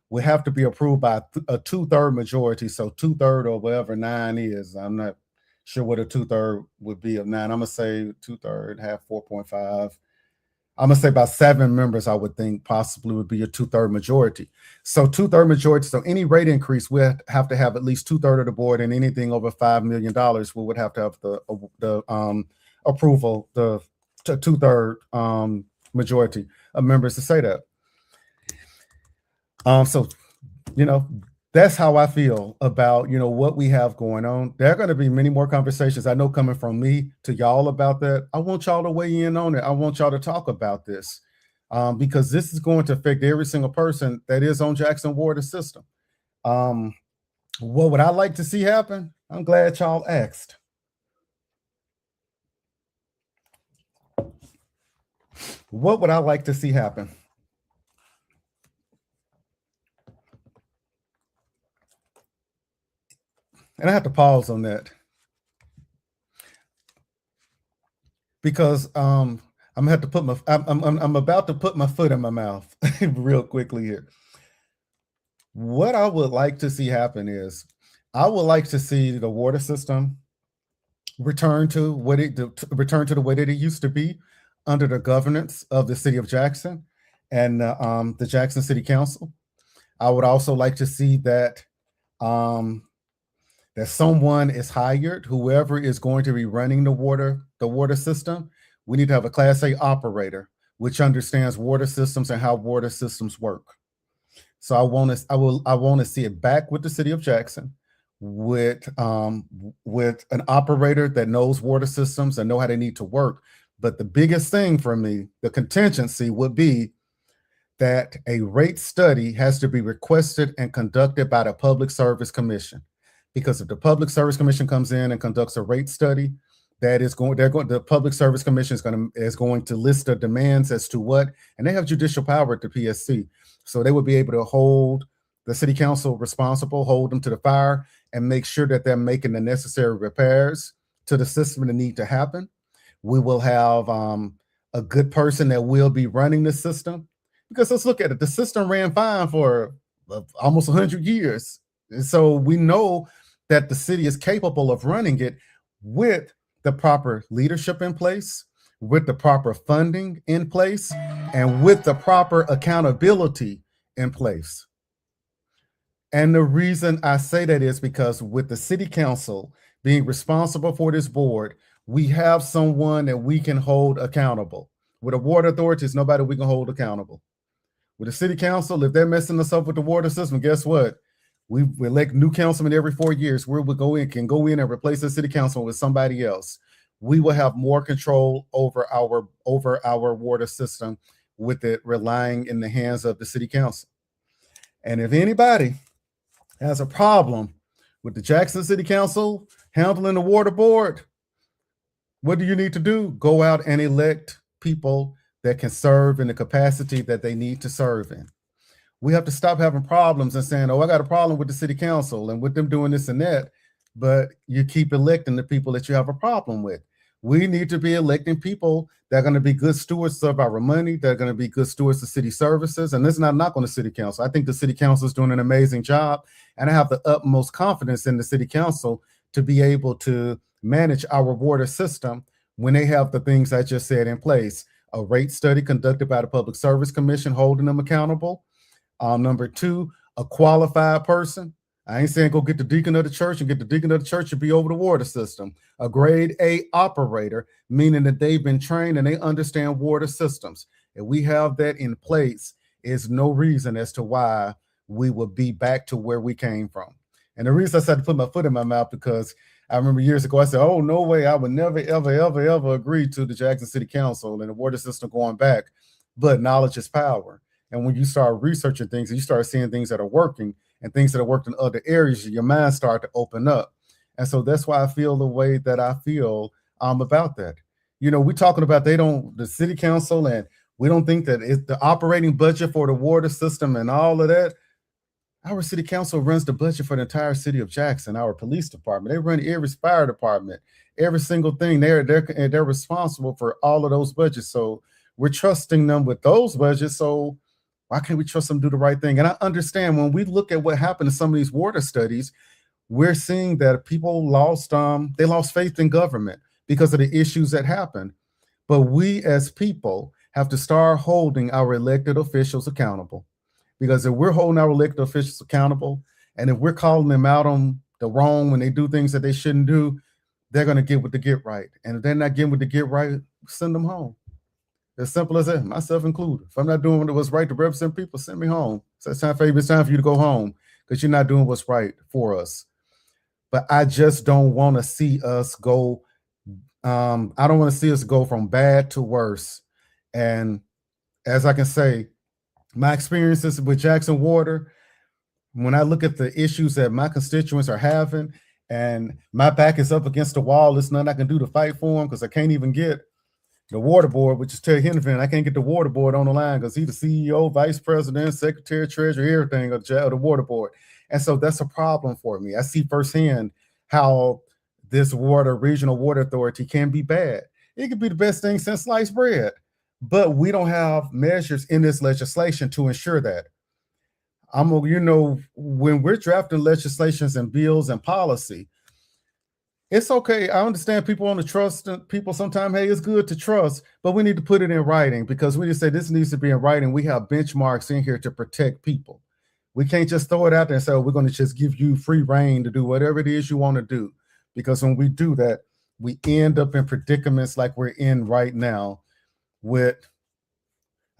will have to be approved by a 2/3 majority. So 2/3 or whatever 9 is. I'm not sure what a 2/3 would be of 9. I'm going to say 2/3, half 4.5. I'm going to say about 7 members, I would think possibly would be a 2/3 majority. So 2/3 majority. So any rate increase, we have to have at least 2/3 of the board, and anything over $5 million, we would have to have the approval, the 2/3 majority of members to say that. So, that's how I feel about, what we have going on. There are going to be many more conversations, I know, coming from me to y'all about that. I want y'all to weigh in on it. I want y'all to talk about this because this is going to affect every single person that is on Jackson Water System. What would I like to see happen? I'm glad y'all asked. What would I like to see happen? And I have to pause on that because I'm gonna have to put my I'm about to put my foot in my mouth real quickly here. What I would like to see happen is I would like to see the water system return to the way that it used to be under the governance of the city of Jackson and the Jackson City Council. I would also like to see that that someone is hired, whoever is going to be running the water system. We need to have a Class A operator, which understands water systems and how water systems work. So I want to see it back with the city of Jackson, with an operator that knows water systems and know how they need to work. But the biggest thing for me, the contingency would be that a rate study has to be requested and conducted by the Public Service Commission. Because if the Public Service Commission comes in and conducts a rate study, the Public Service Commission is going to list the demands as to what, and they have judicial power at the PSC. So they would be able to hold the city council responsible, hold them to the fire, and make sure that they're making the necessary repairs to the system that need to happen. We will have a good person that will be running the system. Because let's look at it. The system ran fine for almost 100 years. And so we know that the city is capable of running it with the proper leadership in place, with the proper funding in place, and with the proper accountability in place. And the reason I say that is because with the city council being responsible for this board, we have someone that we can hold accountable. With the water authorities, nobody we can hold accountable. With the city council, if they're messing us up with the water system, guess what? We elect new councilmen every 4 years. We can go in and replace the city council with somebody else. We will have more control over our water system with it relying in the hands of the city council. And if anybody has a problem with the Jackson City Council handling the water board, what do you need to do? Go out and elect people that can serve in the capacity that they need to serve in. We have to stop having problems and saying, oh, I got a problem with the city council and with them doing this and that, but you keep electing the people that you have a problem with. We need to be electing people that are going to be good stewards of our money, that are going to be good stewards of city services. And this is not a knock on the city council. I think the city council is doing an amazing job, and I have the utmost confidence in the city council to be able to manage our water system when they have the things I just said in place. A rate study conducted by the Public Service Commission holding them accountable. Number 2, a qualified person. I ain't saying go get the deacon of the church and get the deacon of the church to be over the water system. A grade A operator, meaning that they've been trained and they understand water systems. If we have that in place, is no reason as to why we would be back to where we came from. And the reason I said to put my foot in my mouth, because I remember years ago, I said, oh, no way, I would never, ever, ever, ever agree to the Jackson City Council and the water system going back. But knowledge is power. And when you start researching things and you start seeing things that are working and things that have worked in other areas, your mind start to open up. And so that's why I feel the way that I feel about that. We're talking about the city council and We don't think that it's the operating budget for the water system and all of that. Our city council runs the budget for the entire city of Jackson, our police department. They run every fire department, every single thing. They're responsible for all of those budgets. So we're trusting them with those budgets. So why can't we trust them to do the right thing? And I understand when we look at what happened in some of these water studies, we're seeing that people lost they lost faith in government because of the issues that happened. But we as people have to start holding our elected officials accountable. Because if we're holding our elected officials accountable, and if we're calling them out on the wrong when they do things that they shouldn't do, they're going to get what they get right. And if they're not getting what they get right, send them home. As simple as that, myself included. If I'm not doing what's right to represent people, send me home. So it's time for you to go home because you're not doing what's right for us. But I just don't want to see us go. I don't want to see us go from bad to worse. And as I can say, my experiences with Jackson Water, when I look at the issues that my constituents are having, and my back is up against the wall, there's nothing I can do to fight for them because I can't even get the water board, which is Ted Henderson. I can't get the water board on the line because he's the CEO, vice president, secretary, treasurer, everything of the water board. And so that's a problem for me. I see firsthand how this regional water authority can be bad. It could be the best thing since sliced bread, but we don't have measures in this legislation to ensure that. When we're drafting legislations and bills and policy, it's okay. I understand people want to trust people sometimes. Hey, it's good to trust, but we need to put it in writing because we just say this needs to be in writing. We have benchmarks in here to protect people. We can't just throw it out there and say, oh, we're going to just give you free reign to do whatever it is you want to do. Because when we do that, we end up in predicaments like we're in right now with,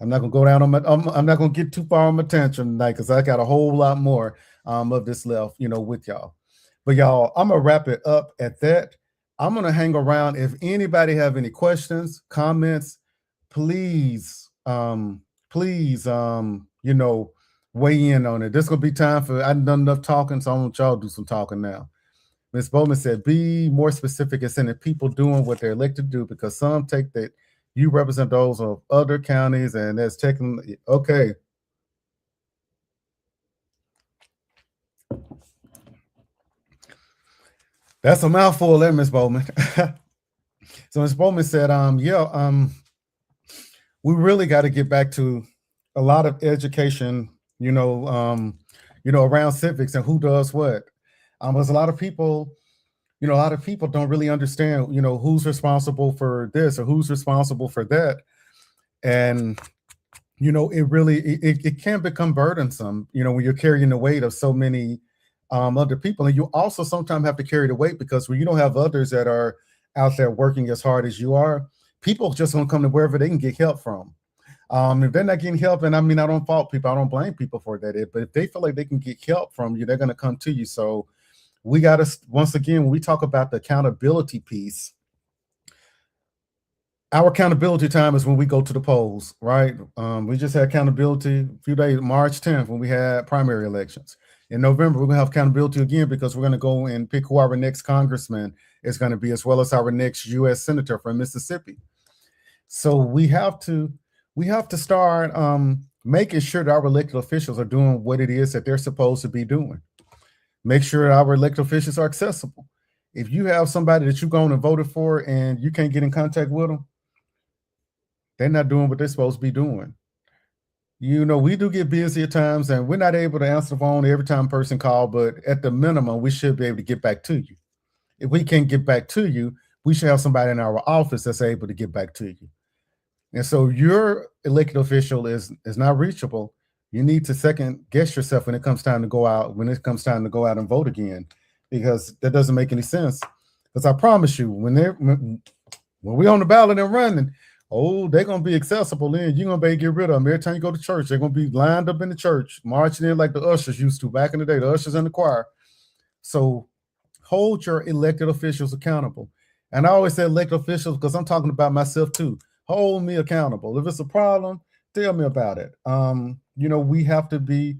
I'm not going to go down on I'm not going to get too far on my tantrum tonight because I got a whole lot more of this left, with y'all. But y'all, I'm going to wrap it up at that. I'm going to hang around. If anybody have any questions, comments, please, weigh in on it. This will be time for, I've done enough talking, so I want y'all to do some talking now. Ms. Bowman said, be more specific in sending people doing what they're elected to do because some take that you represent those of other counties and that's taking, okay. That's a mouthful there, Ms. Bowman. So Ms. Bowman said, we really got to get back to a lot of education, around civics and who does what. Because a lot of people don't really understand, who's responsible for this or who's responsible for that. And, it can become burdensome, when you're carrying the weight of so many other people. And you also sometimes have to carry the weight because when you don't have others that are out there working as hard as you are, people just gonna come to wherever they can get help from. If they're not getting help, and I don't fault people, I don't blame people for that. But if they feel like they can get help from you, they're gonna come to you. So we gotta, once again, when we talk about the accountability piece, our accountability time is when we go to the polls, right? We just had accountability a few days, March 10th, when we had primary elections. In November, we're going to have accountability again because we're going to go and pick who our next congressman is going to be, as well as our next U.S. senator from Mississippi. So we have to start making sure that our elected officials are doing what it is that they're supposed to be doing. Make sure our elected officials are accessible. If you have somebody that you're going to vote for and you can't get in contact with them, they're not doing what they're supposed to be doing. We do get busy at times and we're not able to answer the phone every time a person calls, but at the minimum, we should be able to get back to you. If we can't get back to you, we should have somebody in our office that's able to get back to you. And so your elected official is not reachable. You need to second guess yourself when it comes time to go out and vote again, because that doesn't make any sense. Because I promise you, when we're on the ballot and running, they're going to be accessible. Then you're going to be able to get rid of them. Every time you go to church, they're going to be lined up in the church, marching in like the ushers used to back in the day, the ushers and the choir. So hold your elected officials accountable. And I always say elected officials because I'm talking about myself too. Hold me accountable. If it's a problem, tell me about it. We have to be,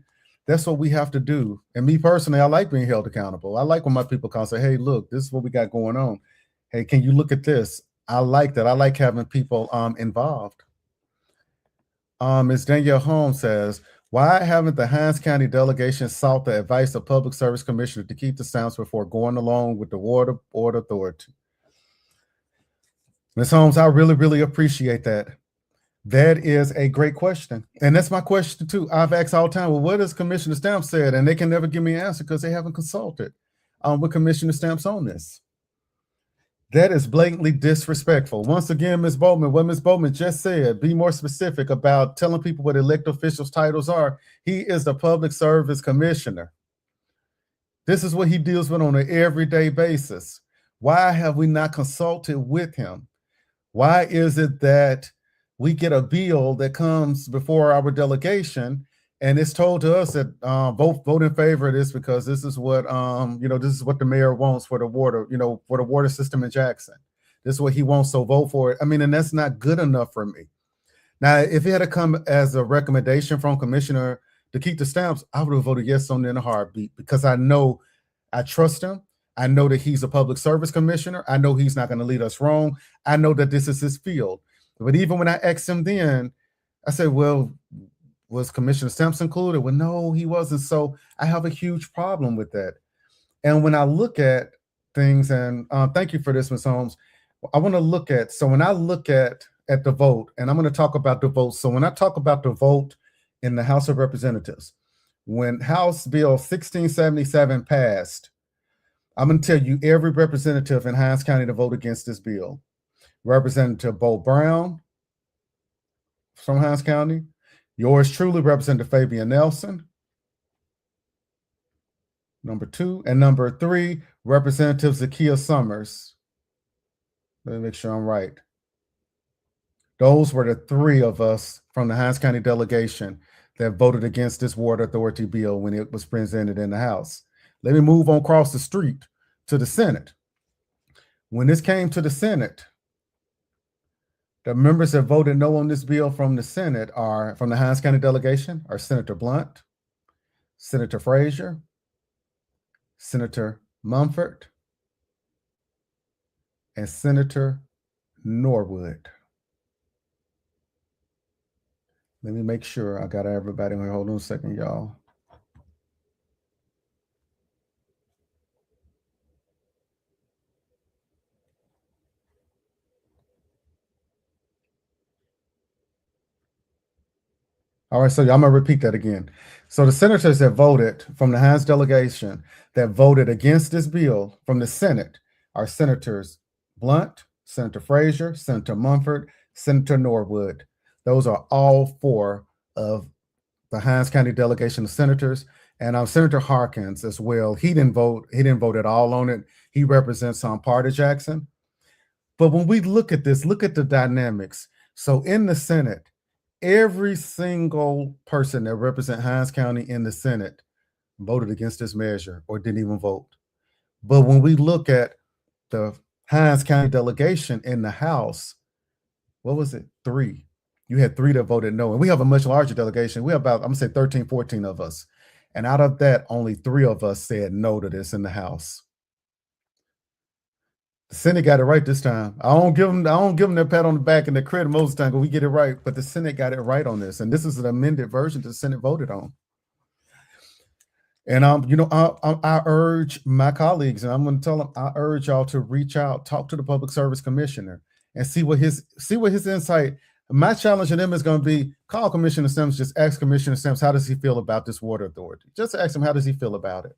that's what we have to do. And me personally, I like being held accountable. I like when my people come and say, hey, look, this is what we got going on. Hey, can you look at this? I like that. I like having people involved. Ms. Danielle Holmes says, why haven't the Hinds County delegation sought the advice of Public Service Commissioner to keep the stamps before going along with the Water Board Authority? Ms. Holmes, I really, really appreciate that. That is a great question. And that's my question too. I've asked all the time, well, what has Commissioner Stamps said? And they can never give me an answer because they haven't consulted with Commissioner Stamps on this. That is blatantly disrespectful. Once again, Ms. Bowman, what Ms. Bowman just said, be more specific about telling people what elected officials' titles are. He is the Public Service Commissioner. This is what he deals with on an everyday basis. Why have we not consulted with him? Why is it that we get a bill that comes before our delegation and it's told to us that vote in favor of this because this is what this is what the mayor wants for the water, for the water system in Jackson. This is what he wants, so vote for it. I mean, and that's not good enough for me. Now, if it had to come as a recommendation from Commissioner to keep the stamps, I would have voted yes on it in a heartbeat because I trust him. I know that he's a public service commissioner. I know he's not going to lead us wrong. I know that this is his field. But even when I asked him then, I said, well, was Commissioner Stamps included? Well, no, he wasn't. So I have a huge problem with that. And when I look at things, and thank you for this, Ms. Holmes, I want to look at, so when I look at the vote, and I'm going to talk about the vote. So when I talk about the vote in the House of Representatives, when House Bill 1677 passed, I'm going to tell you every representative in Hinds County to vote against this bill. Representative Bo Brown from Hinds County, yours truly, Representative Fabian Nelson, number 2, and number 3, Representative Zakiya Summers. Let me make sure I'm right. Those were the 3 of us from the Hinds County delegation that voted against this water authority bill when it was presented in the House. Let me move on across the street to the Senate. When this came to the Senate, the members that voted no on this bill from the Senate are, from the Hinds County delegation, are Senator Blunt, Senator Frazier, Senator Mumford, and Senator Norwood. Let me make sure I got everybody. Hold on a second, y'all. All right, so I'm gonna repeat that again. So the senators that voted from the Hinds delegation that voted against this bill from the Senate are Senators Blunt, Senator Frazier, Senator Mumford, Senator Norwood. Those are all 4 of the Hinds County delegation of senators, and Senator Harkins as well. He didn't vote. He didn't vote at all on it. He represents part of Jackson. But when we look at this, look at the dynamics. So in the Senate, every single person that represents Hinds County in the Senate voted against this measure or didn't even vote. But when we look at the Hinds County delegation in the House, what was it? 3. You had 3 that voted no. And we have a much larger delegation. We have about, I'm gonna say 13, 14 of us. And out of that, only 3 of us said no to this in the House. The Senate got it right this time. I don't give them their pat on the back and the credit most of the time, but we get it right. But the Senate got it right on this. And this is an amended version that the Senate voted on. And I urge my colleagues, and I'm going to tell them, I urge y'all to reach out, talk to the Public Service Commissioner, and see what his insight. My challenge to them is going to be call Commissioner Sims. Just ask Commissioner Sims, how does he feel about this water authority? Just ask him, how does he feel about it,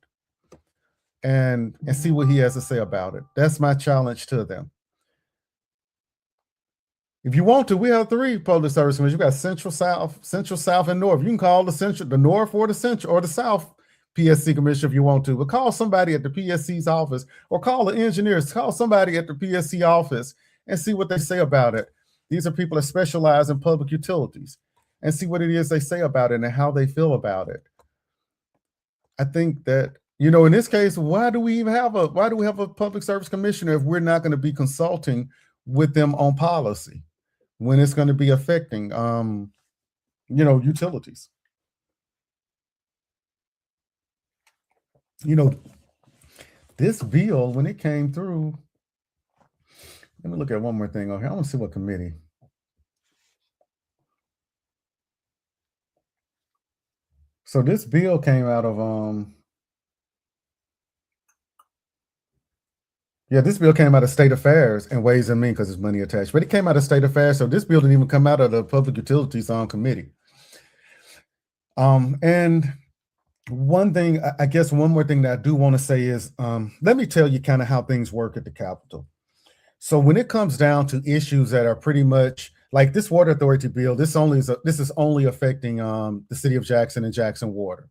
and see what he has to say about it. That's my challenge to them. If you want to, we have 3 Public Service Commissioners. You got Central, South, and North. You can call the North or the Central or the South PSC commissioner if you want to, but call somebody at the PSC's office or call the engineers, call somebody at the PSC office and see what they say about it. These are people that specialize in public utilities, and see what it is they say about it and how they feel about it. I think that, in this case, why do we have a Public Service Commissioner if we're not going to be consulting with them on policy when it's going to be affecting, utilities? This bill, when it came through, let me look at one more thing over here. I want to see what committee. So this bill came out of yeah, this bill came out of State Affairs and Ways and Means because it's money attached. But it came out of State Affairs, so this bill didn't even come out of the Public Utilities Committee. And one thing, I guess, one more thing that I do want to say is, let me tell you kind of how things work at the Capitol. So when it comes down to issues that are pretty much like this water authority bill, this is only affecting the city of Jackson and Jackson Water.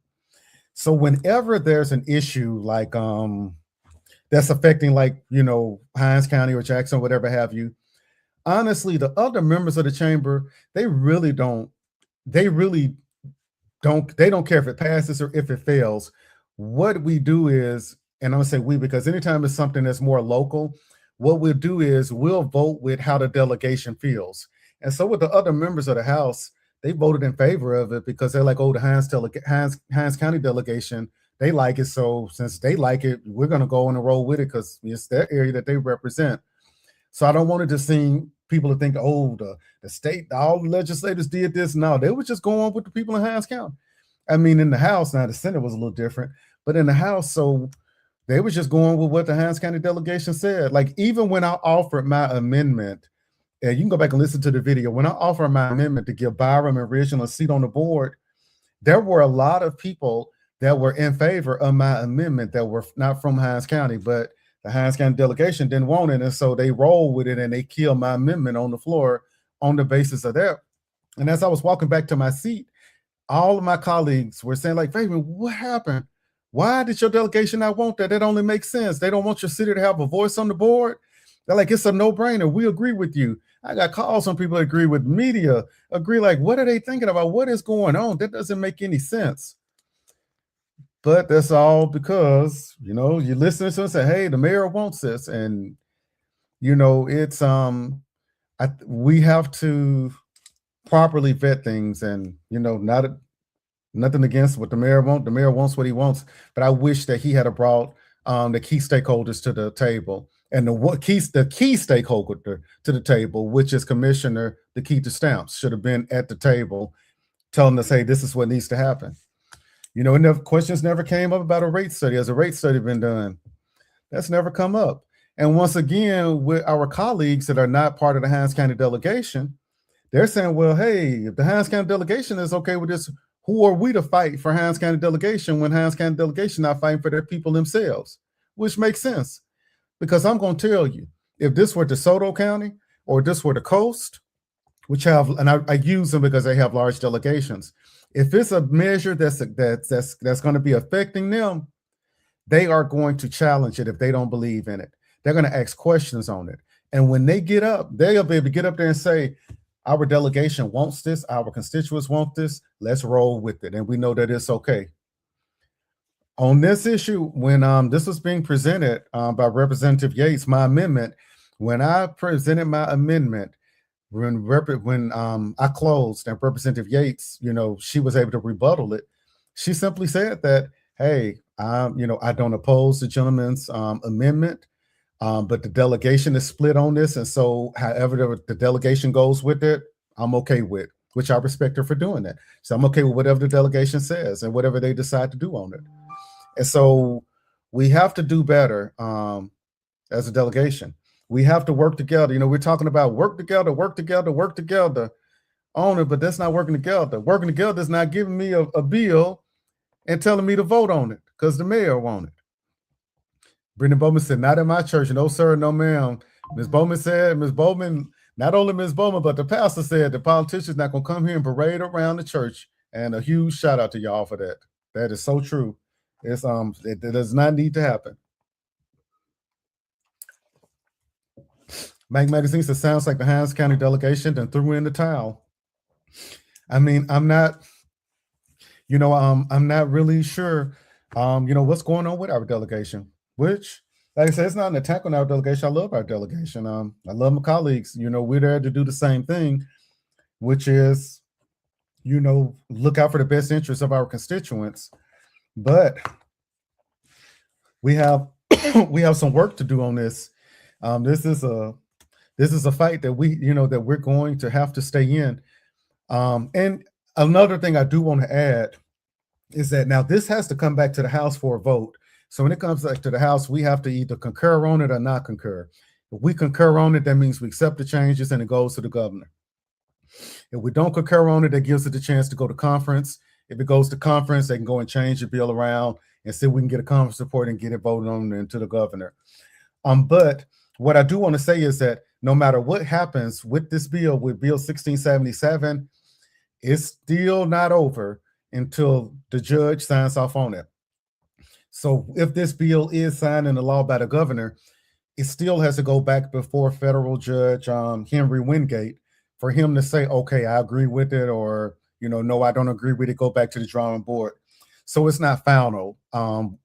So whenever there's an issue like that's affecting like Hinds County or Jackson, whatever have you, honestly, the other members of the chamber, they really don't care if it passes or if it fails. What we do is, and I'm gonna say we because anytime it's something that's more local, what we'll do is we'll vote with how the delegation feels. And so with the other members of the House, they voted in favor of it because they're like, oh, the Hinds County delegation, they like it. So since they like it, we're gonna go on and roll with it because it's their area that they represent. So I don't want it to seem people to think, oh, the state, all the legislators did this. No, they were just going with the people in Hinds County. I mean, in the House, now the Senate was a little different, but in the House, so they was just going with what the Hinds County delegation said. Like even when I offered my amendment, and you can go back and listen to the video, when I offered my amendment to give Byram and Original a seat on the board, there were a lot of people that were in favor of my amendment that were not from Hinds County, but the Hinds County delegation didn't want it. And so they rolled with it and they killed my amendment on the floor on the basis of that. And as I was walking back to my seat, all of my colleagues were saying like, Fabian, what happened? Why did your delegation not want that? That only makes sense. They don't want your city to have a voice on the board. They're like, it's a no-brainer. We agree with you. I got calls from people that agree with media, agree like, what are they thinking about? What is going on? That doesn't make any sense. But that's all because, you listen to them and say, hey, the mayor wants this. And, it's, we have to properly vet things and, nothing against what the mayor wants. The mayor wants what he wants, but I wish that he had brought the key stakeholders to the table and the key stakeholder to the table, which is Commissioner Nikita Stamps, should have been at the table telling us, hey, this is what needs to happen. And questions never came up about a rate study. Has a rate study been done? That's never come up. And once again, with our colleagues that are not part of the Hinds County delegation, they're saying, well, hey, if the Hinds County delegation is okay with this, who are we to fight for Hinds County delegation when Hinds County delegation not fighting for their people themselves? Which makes sense. Because I'm going to tell you, if this were DeSoto County or this were the coast, which have, and I use them because they have large delegations, if it's a measure that's going to be affecting them, they are going to challenge it if they don't believe in it. They're going to ask questions on it. And when they get up, they'll be able to get up there and say, our delegation wants this, our constituents want this, let's roll with it. And we know that it's okay. On this issue, when this was being presented by Representative Yates, my amendment, when I presented my amendment, when I closed and Representative Yates, she was able to rebuttal it. She simply said that, hey, I don't oppose the gentleman's amendment, but the delegation is split on this. And so however the delegation goes with it, I'm okay with, which I respect her for doing that. So I'm okay with whatever the delegation says and whatever they decide to do on it. And so we have to do better as a delegation. We have to work together. We're talking about work together on it, but that's not working together. Working together is not giving me a bill and telling me to vote on it because the mayor wants it. Brendan Bowman said, not in my church. No, sir, no, ma'am. Ms. Bowman, not only Ms. Bowman, but the pastor said the politician's not going to come here and parade around the church. And a huge shout out to y'all for that. That is so true. It's it does not need to happen. Mike Magazine says, sounds like the Hinds County delegation then threw in the towel. I mean, I'm not really sure, what's going on with our delegation, which, like I said, it's not an attack on our delegation. I love our delegation. I love my colleagues. We're there to do the same thing, which is, look out for the best interests of our constituents. But we have some work to do on this. This is a fight that that we're going to have to stay in. And another thing I do want to add is that now this has to come back to the House for a vote. So when it comes back to the House, we have to either concur on it or not concur. If we concur on it, that means we accept the changes and it goes to the governor. If we don't concur on it, that gives it the chance to go to conference. If it goes to conference, they can go and change the bill around and see if we can get a conference report and get it voted on into the governor. But what I do want to say is that no matter what happens with this bill, with Bill 1677, it's still not over until the judge signs off on it. So if this bill is signed into law by the governor, it still has to go back before federal judge Henry Wingate for him to say, okay, I agree with it, or, no, I don't agree with it, go back to the drawing board. So it's not final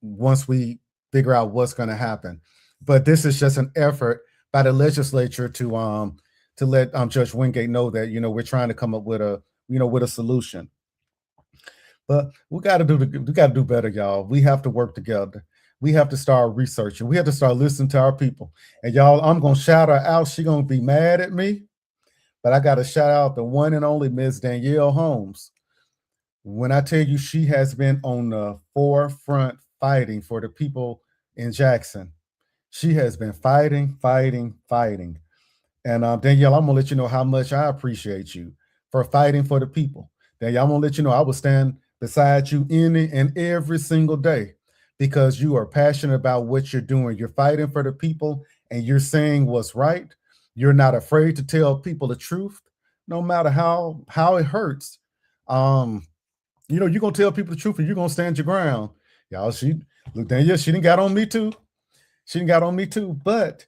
once we figure out what's going to happen. But this is just an effort by the legislature to let Judge Wingate know that, we're trying to come up with a solution. But we got to do better, y'all. We have to work together. We have to start researching. We have to start listening to our people. And y'all, I'm gonna shout her out. She's gonna be mad at me, but I got to shout out the one and only Ms. Danielle Holmes. When I tell you she has been on the forefront fighting for the people in Jackson, she has been fighting. And Danielle, I'm gonna let you know how much I appreciate you for fighting for the people. Danielle, I'm gonna let you know I will stand beside you any and every single day because you are passionate about what you're doing. You're fighting for the people and you're saying what's right. You're not afraid to tell people the truth, no matter how it hurts. You're gonna tell people the truth and you're gonna stand your ground. Y'all, Danielle, she didn't got on me too. But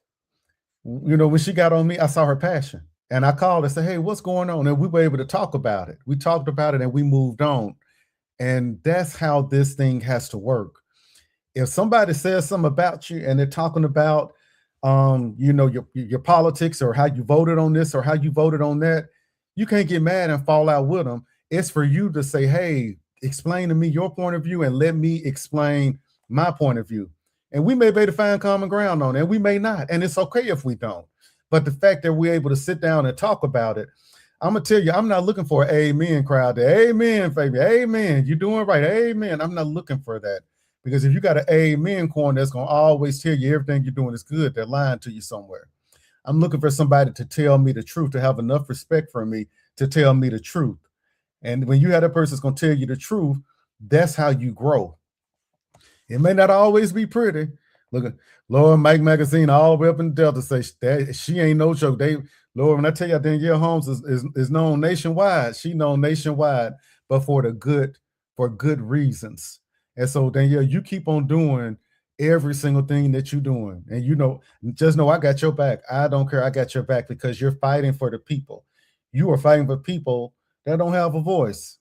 when she got on me, I saw her passion. And I called and said, hey, what's going on? And we were able to talk about it. We talked about it and we moved on. And that's how this thing has to work. If somebody says something about you and they're talking about, your politics or how you voted on this or how you voted on that, you can't get mad and fall out with them. It's for you to say, hey, explain to me your point of view and let me explain my point of view. And we may be able to find common ground on it, and we may not. And it's okay if we don't. But the fact that we're able to sit down and talk about it, I'm gonna tell you, I'm not looking for an amen crowd. Amen, baby. Amen. You're doing right. Amen. I'm not looking for that. Because if you got an amen corner that's gonna always tell you everything you're doing is good, they're lying to you somewhere. I'm looking for somebody to tell me the truth, to have enough respect for me to tell me the truth. And when you have that person that's gonna tell you the truth, that's how you grow. It may not always be pretty. Look at Lord Mike Magazine all the way up in Delta say that she ain't no joke. Lord, when I tell you Danielle Holmes is known nationwide, she known nationwide, but for good reasons. And so Danielle, you keep on doing every single thing that you're doing. And just know I got your back. I don't care. I got your back because you're fighting for the people. You are fighting for people that don't have a voice.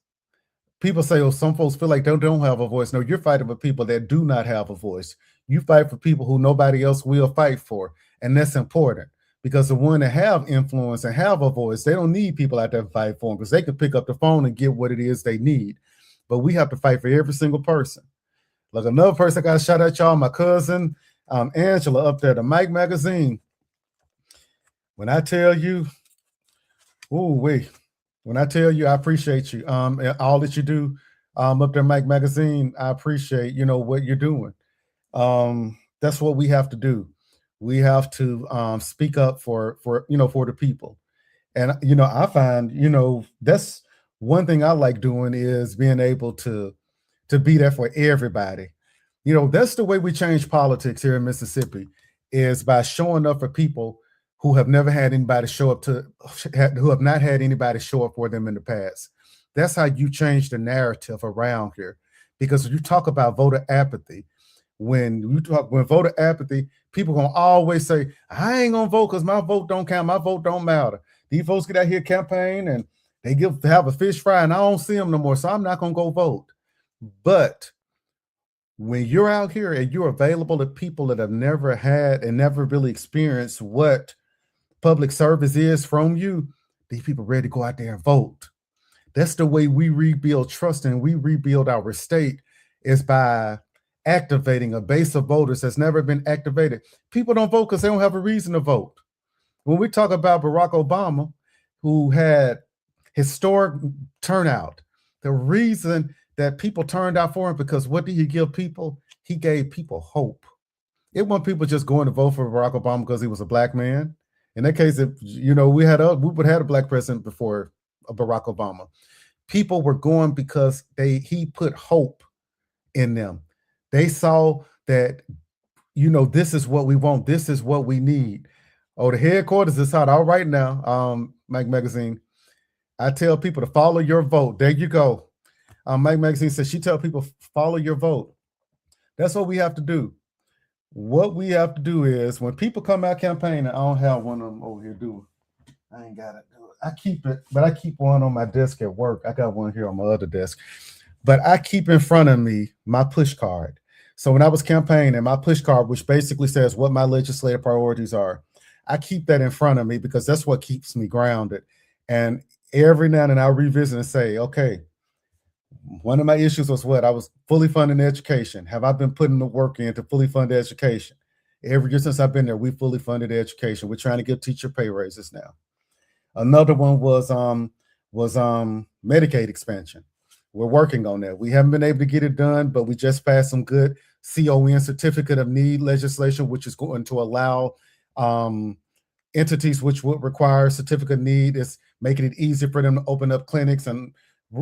People say, oh, some folks feel like they don't have a voice. No, you're fighting for people that do not have a voice. You fight for people who nobody else will fight for. And that's important because the one that have influence and have a voice, they don't need people out there to fight for them because they can pick up the phone and get what it is they need. But we have to fight for every single person. Like another person I got to shout out y'all, my cousin, Angela up there, the Mike Magazine. When I tell you, when I tell you, I appreciate you. All that you do up there, Mike Magazine, I appreciate, what you're doing. That's what we have to do. We have to speak up for the people. And, I find, that's one thing I like doing is being able to be there for everybody. That's the way we change politics here in Mississippi is by showing up for people who have never had anybody show up who have not had anybody show up for them in the past. That's how you change the narrative around here. Because when you talk about voter apathy, when voter apathy, people gonna always say, I ain't gonna vote because my vote don't count, my vote don't matter. These folks get out here campaign and they have a fish fry and I don't see them no more, so I'm not gonna go vote. But when you're out here and you're available to people that have never had and never really experienced what public service is from you, these people ready to go out there and vote. That's the way we rebuild trust and we rebuild our state is by activating a base of voters that's never been activated. People don't vote because they don't have a reason to vote. When we talk about Barack Obama, who had historic turnout, the reason that people turned out for him because what did he give people? He gave people hope. It wasn't people just going to vote for Barack Obama because he was a black man. In that case, if we would have had a black president before Barack Obama. People were going because he put hope in them. They saw that, this is what we want. This is what we need. Oh, the headquarters is out all right now, Mike Magazine. I tell people to follow your vote. There you go. Mike Magazine says she tell people follow your vote. That's what we have to do. What we have to do is when people come out campaigning, I don't have one of them over here, do I ain't got it. I keep it, but I keep one on my desk at work. I got one here on my other desk, but I keep in front of me my push card. So when I was campaigning, my push card, which basically says what my legislative priorities are, I keep that in front of me because that's what keeps me grounded. And every now and then I'll revisit and say, okay, one of my issues was what? I was fully funding education. Have I been putting the work in to fully fund education? Every year since I've been there, we fully funded education. We're trying to give teacher pay raises now. Another one was Medicaid expansion. We're working on that. We haven't been able to get it done, but we just passed some good CON, certificate of need legislation, which is going to allow entities which would require certificate of need, is making it easier for them to open up clinics and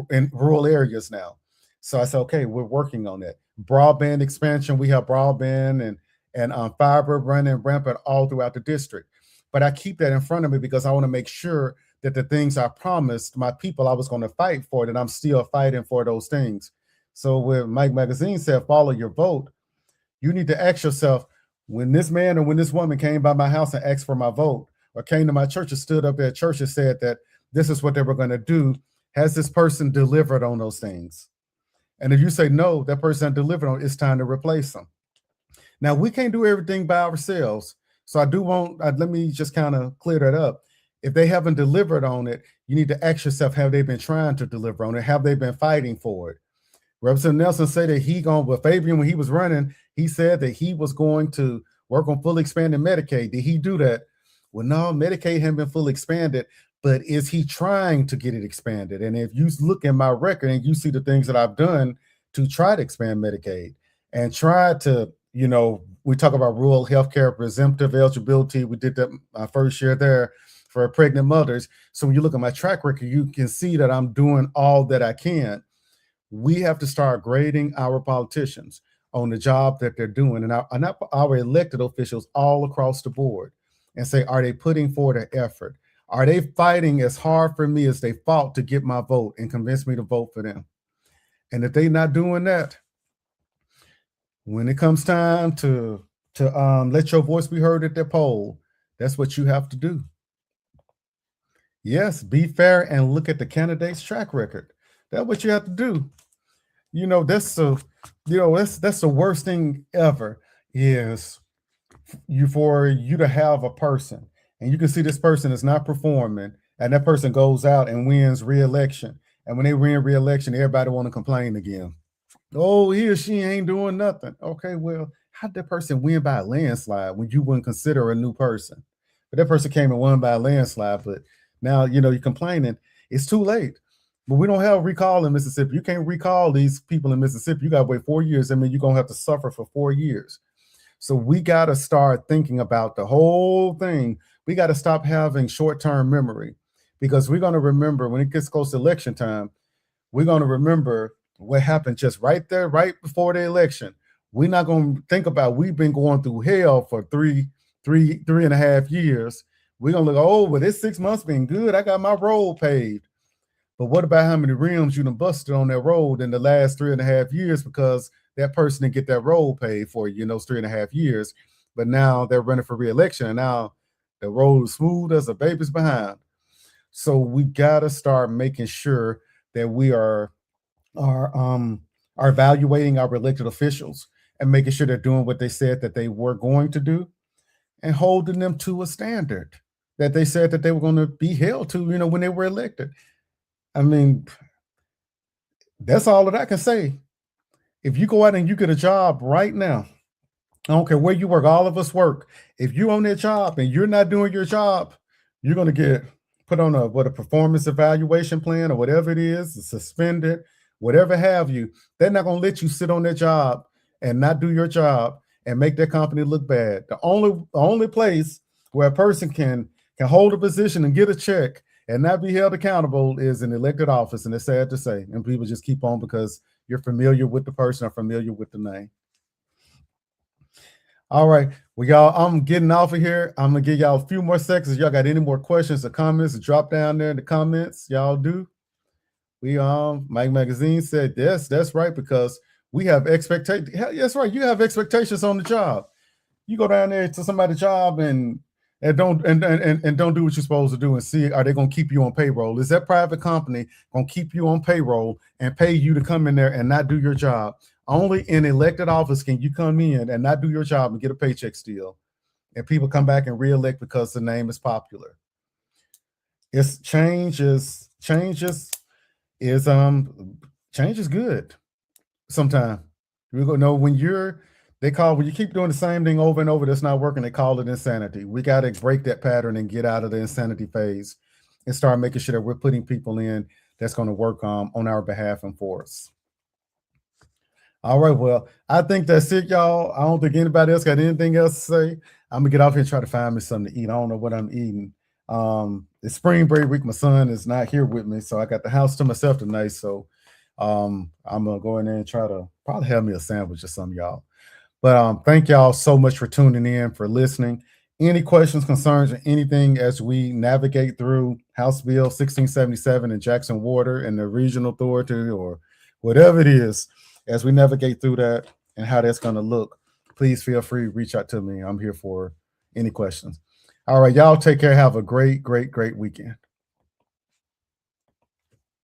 in rural areas now. So I said, okay, we're working on that. Broadband expansion, we have broadband and fiber running rampant all throughout the district. But I keep that in front of me because I want to make sure that the things I promised my people I was going to fight for, that I'm still fighting for those things. So when Mike Magazine said, follow your vote, you need to ask yourself, when this man or when this woman came by my house and asked for my vote, or came to my church and stood up at church and said that this is what they were going to do, has this person delivered on those things? And if you say no, that person delivered on, it's time to replace them. Now, we can't do everything by ourselves. So I do want, let me just kind of clear that up. If they haven't delivered on it, you need to ask yourself, have they been trying to deliver on it? Have they been fighting for it? Representative Nelson said that with Fabian, when he was running, he said that he was going to work on fully expanding Medicaid. Did he do that? Well, no, Medicaid hadn't been fully expanded, but is he trying to get it expanded? And if you look at my record and you see the things that I've done to try to expand Medicaid and try to, we talk about rural healthcare, presumptive eligibility. We did that my first year there for pregnant mothers. So when you look at my track record, you can see that I'm doing all that I can. We have to start grading our politicians on the job that they're doing and our elected officials all across the board and say, are they putting forward an effort? Are they fighting as hard for me as they fought to get my vote and convince me to vote for them? And if they're not doing that, when it comes time to let your voice be heard at the poll, that's what you have to do. Yes, be fair and look at the candidate's track record. That's what you have to do. That's the worst thing ever is for you to have a person and you can see this person is not performing and that person goes out and wins re-election. And when they win re-election, everybody want to complain again. Oh, he or she ain't doing nothing. Okay, well, how did that person win by a landslide when you wouldn't consider a new person? But that person came and won by a landslide, but now, you're complaining. It's too late. But we don't have recall in Mississippi. You can't recall these people in Mississippi. You got to wait 4 years. I mean, you're going to have to suffer for 4 years. So we got to start thinking about the whole thing. We got to stop having short-term memory because we're going to remember when it gets close to election time, we're going to remember what happened just right there, right before the election. We're not going to think about we've been going through hell for three and a half years. We're going to look, oh, well, this 6 months been good. I got my road paved. But what about how many rims you done busted on that road in the last 3.5 years because that person didn't get that road paid for you in those 3.5 years? But now they're running for re-election and now the road is smooth as a baby's behind. So we got to start making sure that we are evaluating our elected officials and making sure they're doing what they said that they were going to do and holding them to a standard that they said that they were going to be held to, when they were elected. I mean, that's all that I can say. If you go out and you get a job right now, I don't care where you work, all of us work. If you're on that job and you're not doing your job, you're going to get put on a performance evaluation plan or whatever it is, suspended, whatever have you, they're not going to let you sit on their job and not do your job and make their company look bad. The only place where a person can hold a position and get a check and not be held accountable is an elected office. And it's sad to say. And people just keep on because you're familiar with the person or familiar with the name. All right. Well, y'all, I'm getting off of here. I'm going to give y'all a few more seconds. If y'all got any more questions or comments, drop down there in the comments. Y'all do. We Mike Magazine said, yes, that's right, because we have expectations. That's right. You have expectations on the job. You go down there to somebody's job and don't do what you're supposed to do and see, are they going to keep you on payroll? Is that private company going to keep you on payroll and pay you to come in there and not do your job? Only in elected office can you come in and not do your job and get a paycheck still. And people come back and reelect because the name is popular. Change is good sometimes. We go, no, when you keep doing the same thing over and over that's not working, they call it insanity. We got to break that pattern and get out of the insanity phase and start making sure that we're putting people in that's going to work on our behalf and for us. All right, well, I think that's it, y'all. I don't think anybody else got anything else to say. I'm gonna get off here and try to find me something to eat. I don't know what I'm eating. It's spring break week. My son is not here with me, so I got the house to myself tonight. So I'm gonna go in there and try to probably have me a sandwich or something, y'all. But thank y'all so much for tuning in, for listening. Any questions, concerns, or anything as we navigate through House Bill 1677 and Jackson Water and the Regional Authority or whatever it is, as we navigate through that and how that's going to look, please feel free to reach out to me. I'm here for any questions. All right, y'all take care. Have a great, great, great weekend.